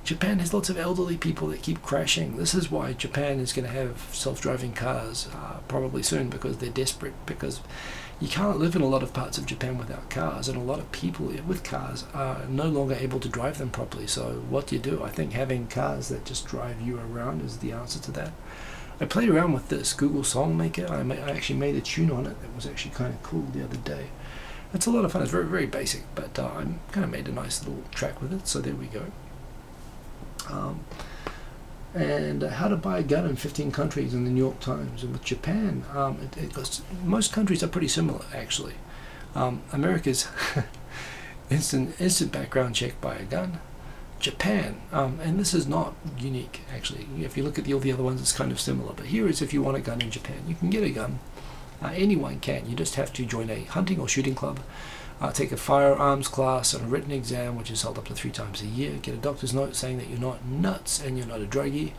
Japan has lots of elderly people that keep crashing. This is why Japan is going to have self-driving cars probably soon, because they're desperate, because you can't live in a lot of parts of Japan without cars, and a lot of people with cars are no longer able to drive them properly. So what do you do? I think having cars that just drive you around is the answer to that. I played around with this Google Song Maker. I actually made a tune on it that was actually kind of cool the other day. It's a lot of fun. It's very, very basic, but I kind of made a nice little track with it, so there we go. And how to buy a gun in 15 countries in the New York Times. And with Japan, most countries are pretty similar, actually. America's instant background check by a gun. Japan, and this is not unique, actually. If you look at all the other ones, it's kind of similar. But here is if you want a gun in Japan. You can get a gun. Anyone can. You just have to join a hunting or shooting club, take a firearms class and a written exam, which is held up to 3 times a year, get a doctor's note saying that you're not nuts and you're not a druggie,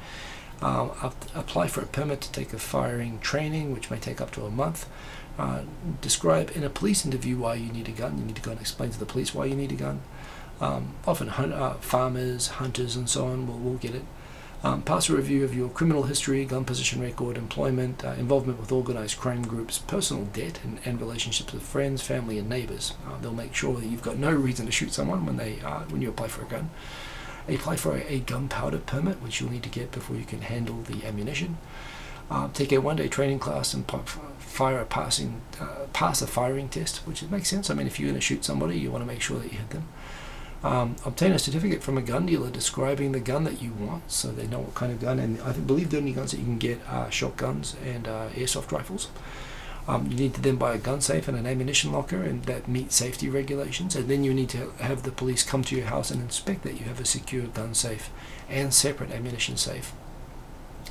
apply for a permit to take a firing training, which may take up to a month, describe in a police interview why you need a gun. You need to go and explain to the police why you need a gun. Often farmers, hunters and so on will get it. Pass a review of your criminal history, gun possession record, employment, involvement with organized crime groups, personal debt, and relationships with friends, family, and neighbors. They'll make sure that you've got no reason to shoot someone when you apply for a gun. Apply for a gunpowder permit, which you'll need to get before you can handle the ammunition. Take a one-day training class and pass a firing test, which makes sense. I mean, if you're going to shoot somebody, you want to make sure that you hit them. Obtain a certificate from a gun dealer describing the gun that you want, so they know what kind of gun. And I believe the only guns that you can get are shotguns and airsoft rifles. You need to then buy a gun safe and an ammunition locker, and that meet safety regulations. And then you need to have the police come to your house and inspect that you have a secure gun safe and separate ammunition safe.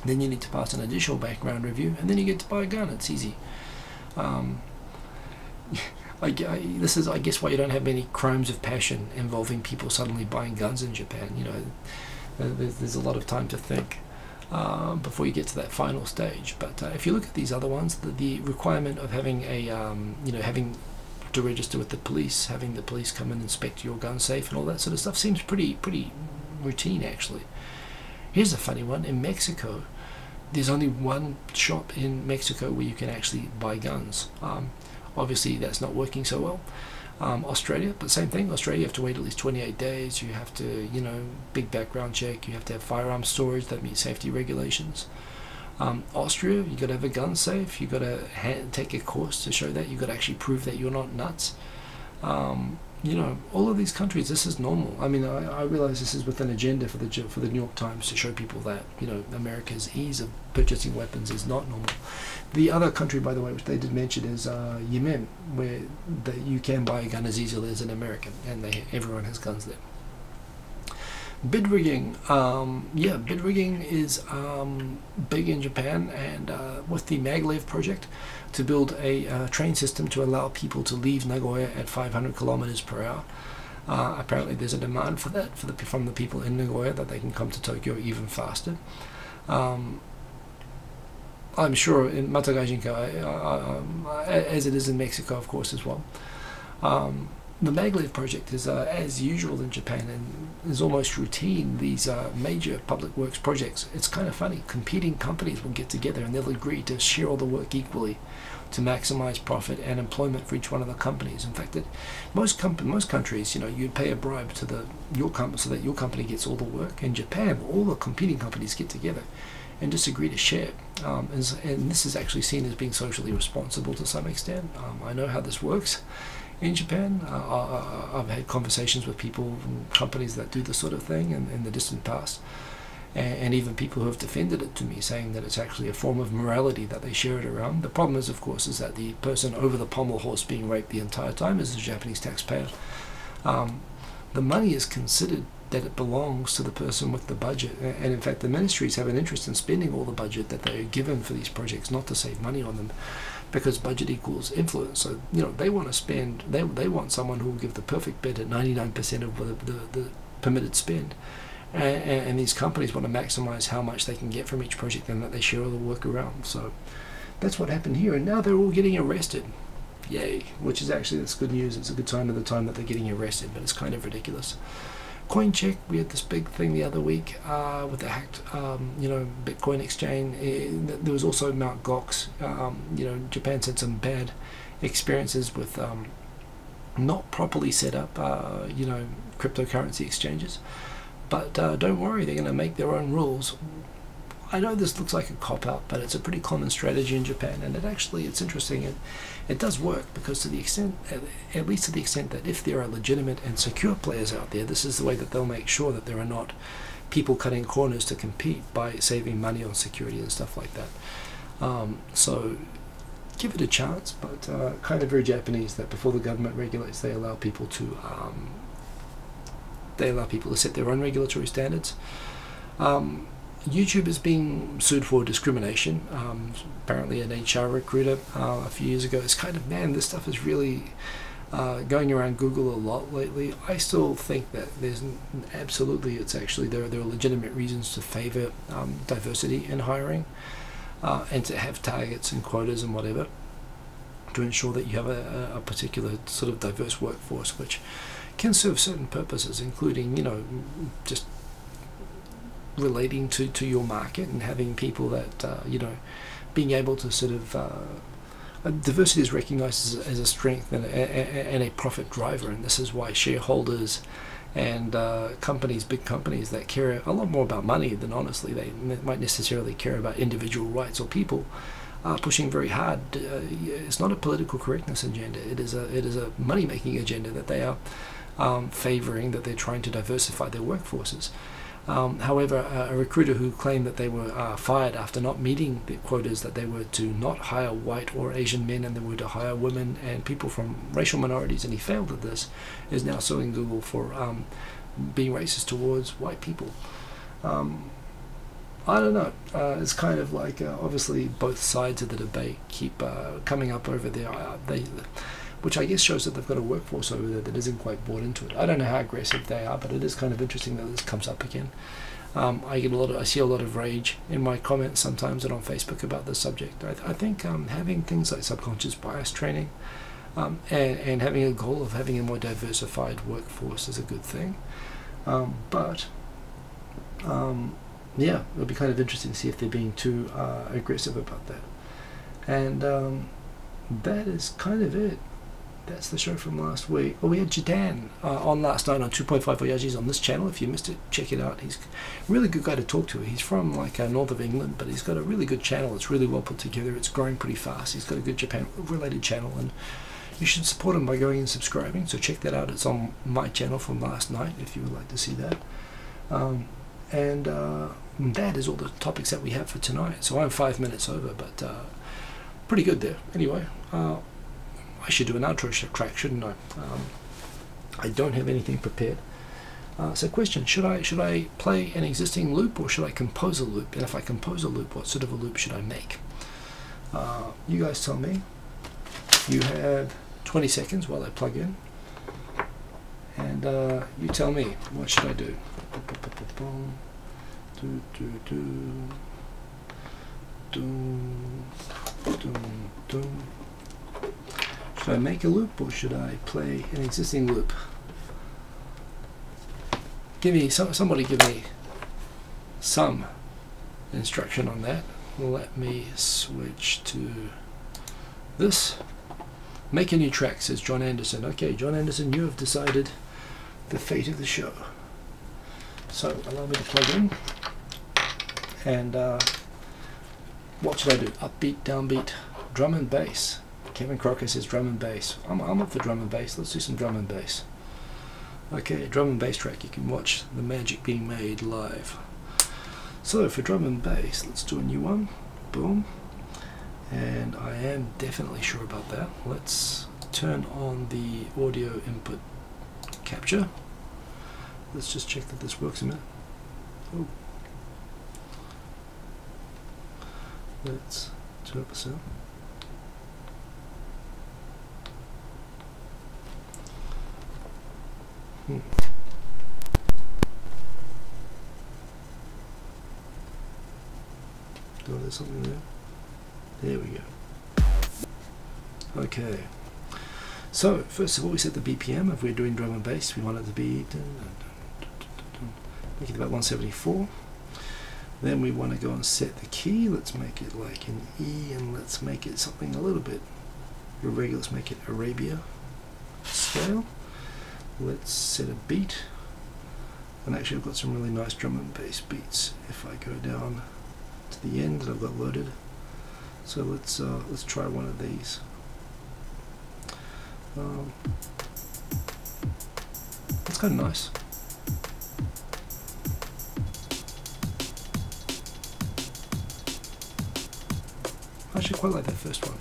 Then you need to pass an additional background review, and then you get to buy a gun. It's easy. This is, I guess, why you don't have many crimes of passion involving people suddenly buying guns in Japan. You know, there's a lot of time to think before you get to that final stage. But if you look at these other ones, the requirement of having having to register with the police, having the police come and inspect your gun safe and all that sort of stuff seems pretty routine, actually. Here's a funny one. In Mexico, there's only one shop in Mexico where you can actually buy guns. Obviously that's not working so well. Australia, but same thing. Australia, you have to wait at least 28 days. You have to, big background check. You have to have firearm storage that meets safety regulations. Austria, you got to have a gun safe. You got to take a course to show that. You got to actually prove that you're not nuts. you know, all of these countries, this is normal. I mean, I realize this is with an agenda for the New York Times to show people that, you know, America's ease of purchasing weapons is not normal. The other country, by the way, which they did mention, is Yemen, where you can buy a gun as easily as an American, and everyone has guns there. Bid rigging, yeah, bid rigging is big in Japan, and with the maglev project to build a train system to allow people to leave Nagoya at 500 kilometers per hour. Apparently there's a demand for that from the people in Nagoya, that they can come to Tokyo even faster. I'm sure in Matagaijinka, as it is in Mexico, of course, as well. The maglev project is, as usual in Japan, and is almost routine. These major public works projects, it's kind of funny. Competing companies will get together and they'll agree to share all the work equally to maximize profit and employment for each one of the companies. In fact, most countries, you know, you'd pay a bribe to your company so that your company gets all the work. In Japan, all the competing companies get together and just agree to share. And this is actually seen as being socially responsible to some extent. I know how this works in Japan. I've had conversations with people from companies that do this sort of thing in the distant past, and even people who have defended it to me, saying that it's actually a form of morality that they share it around. The problem is, of course, is that the person over the pommel horse being raped the entire time is the Japanese taxpayer. The money is considered that it belongs to the person with the budget, and in fact the ministries have an interest in spending all the budget that they're given for these projects, not to save money on them, because budget equals influence. So, you know, they want to spend, they want someone who will give the perfect bid at 99% of the permitted spend, and these companies want to maximize how much they can get from each project and that they share all the work around. So that's what happened here, and now they're all getting arrested. Yay, which is actually, that's good news. It's a good sign of the time that they're getting arrested, but it's kind of ridiculous. CoinCheck, we had this big thing the other week with the hacked, you know, Bitcoin exchange. There was also Mt. Gox. You know, Japan's had some bad experiences with not properly set up, you know, cryptocurrency exchanges. But don't worry, they're going to make their own rules. I know this looks like a cop-out, but it's a pretty common strategy in Japan, and it's interesting. It does work, because to the extent, at least to the extent that if there are legitimate and secure players out there, this is the way that they'll make sure that there are not people cutting corners to compete by saving money on security and stuff like that. So give it a chance, but kind of very Japanese that before the government regulates, they allow people to set their own regulatory standards. YouTube is being sued for discrimination. Apparently an HR recruiter a few years ago. It's kind of, man, this stuff is really going around Google a lot lately. I still think that there's absolutely, it's actually, there are legitimate reasons to favor diversity in hiring, and to have targets and quotas and whatever, to ensure that you have a particular sort of diverse workforce, which can serve certain purposes, including, you know, just relating to your market and having people that you know, being able to sort of diversity is recognized as a strength and a profit driver, and this is why shareholders and companies, big companies that care a lot more about money than honestly they might necessarily care about individual rights or people, are pushing very hard. It's not a political correctness agenda, it is a money making agenda that they are favoring, that they're trying to diversify their workforces. However, a recruiter who claimed that they were fired after not meeting the quotas, that they were to not hire white or Asian men and they were to hire women and people from racial minorities, and he failed at this, is now suing Google for being racist towards white people. I don't know. It's kind of like, obviously both sides of the debate keep coming up over there. Which I guess shows that they've got a workforce over there that isn't quite bought into it. I don't know how aggressive they are, but it is kind of interesting that this comes up again. I see a lot of rage in my comments sometimes and on Facebook about this subject. I think having things like subconscious bias training and having a goal of having a more diversified workforce is a good thing. Yeah, it'll be kind of interesting to see if they're being too aggressive about that. And that is kind of it. That's the show from last week. Well, we had Jidan on last night on 2.5 Voyages on this channel. If you missed it, check it out. He's a really good guy to talk to. He's from like north of England, but he's got a really good channel. It's really well put together. It's growing pretty fast. He's got a good Japan-related channel, and you should support him by going and subscribing. So check that out. It's on my channel from last night if you would like to see that. And that is all the topics that we have for tonight. So I'm 5 minutes over, but pretty good there. Anyway, I should do an outro track, shouldn't I? I don't have anything prepared. So question, should I play an existing loop or should I compose a loop? And if I compose a loop, what sort of a loop should I make? You guys tell me. You have 20 seconds while I plug in. And you tell me, what should I do? Should I make a loop or should I play an existing loop? Somebody give me some instruction on that. Let me switch to this. Make a new track, says John Anderson. Okay, John Anderson, you have decided the fate of the show. So allow me to plug in. And what should I do? Upbeat, downbeat, drum and bass. Kevin Crocker says drum and bass. I'm up for drum and bass. Let's do some drum and bass. Okay, drum and bass track. You can watch the magic being made live. So for drum and bass, let's do a new one. Boom. And I am definitely sure about that. Let's turn on the audio input capture. Let's just check that this works a minute. Oh. Let's turn up the sound. Oh, there's something there. There we go. Okay. So, first of all, we set the BPM. If we're doing drum and bass, we want it to be make it about 174. Then we want to go and set the key. Let's make it like an E, and let's make it something a little bit irregular. Let's make it Arabia scale. Let's set a beat. And actually I've got some really nice drum and bass beats if I go down to the end that I've got loaded. So let's try one of these. That's kind of nice. I actually quite like that first one.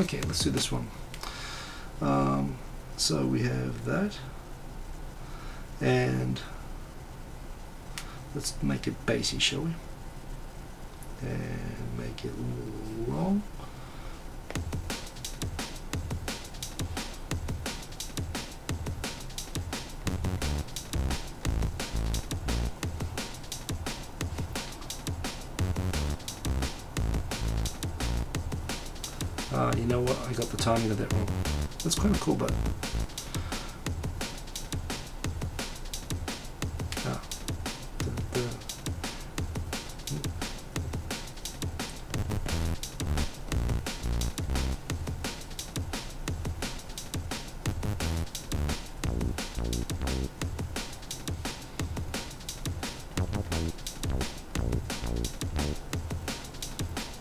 Okay, let's do this one. So we have that, and let's make it bassy, shall we? And make it long. You know what? I got the timing of that wrong. That's kind of cool, but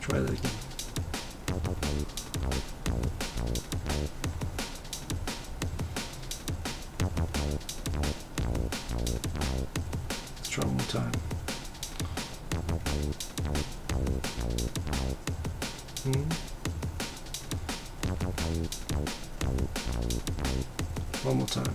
try that again. Let's try one more time. One more time.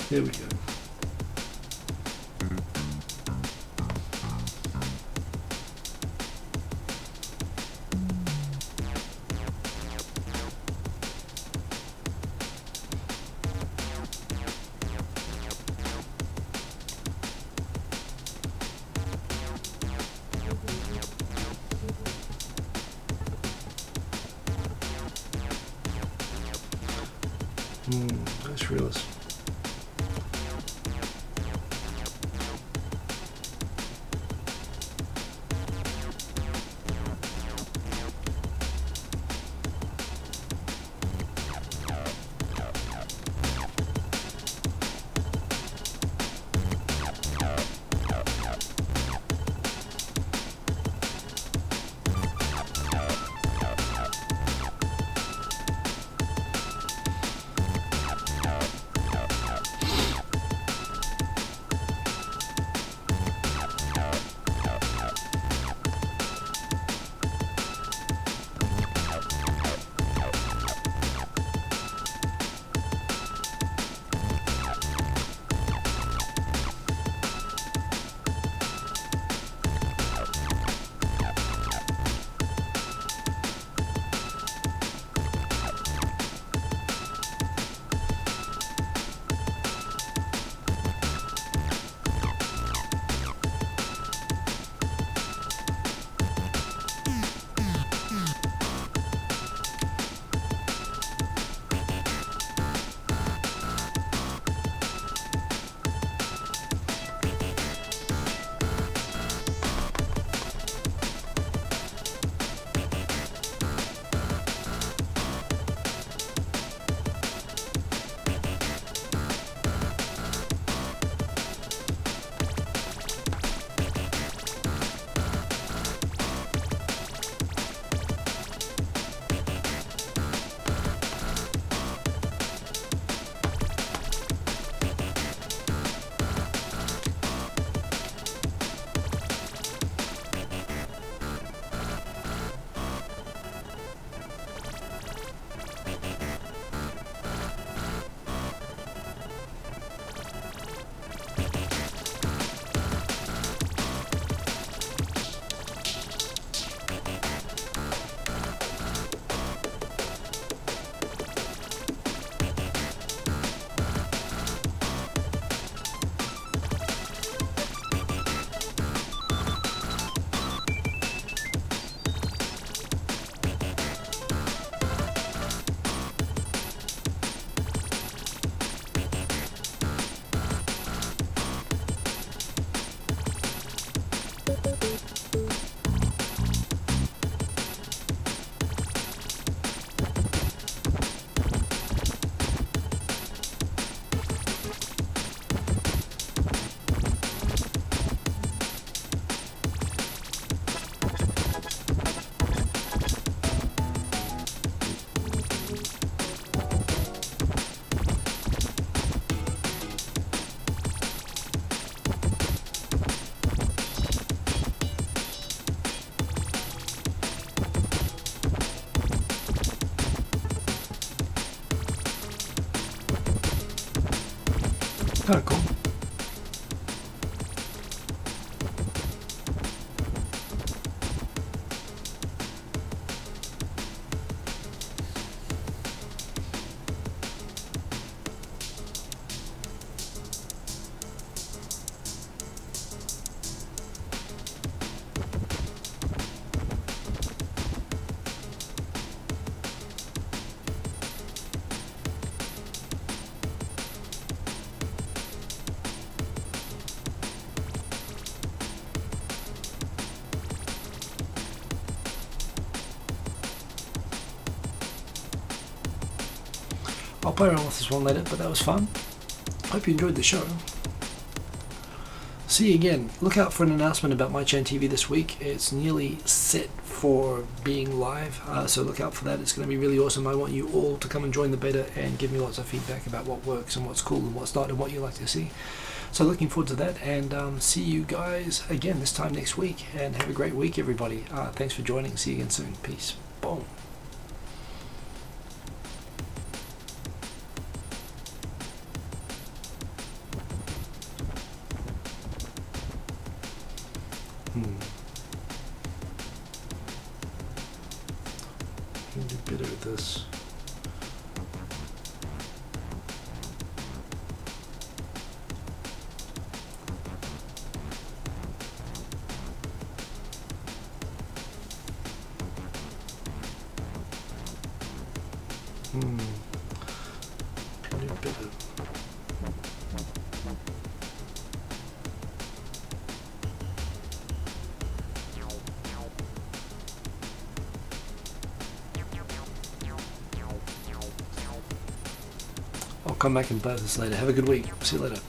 There we go. Let's realize. Kind of cool. I'll play around with this one later, but that was fun. Hope you enjoyed the show. See you again. Look out for an announcement about Mai Chan TV this week. It's nearly set for being live, so look out for that. It's going to be really awesome. I want you all to come and join the beta and give me lots of feedback about what works and what's cool and what's not and what you like to see. So looking forward to that, and see you guys again this time next week, and have a great week, everybody. Thanks for joining. See you again soon. Peace. Boom. I can do better at this. Can do better. I'll come back and play this later. Have a good week. See you later.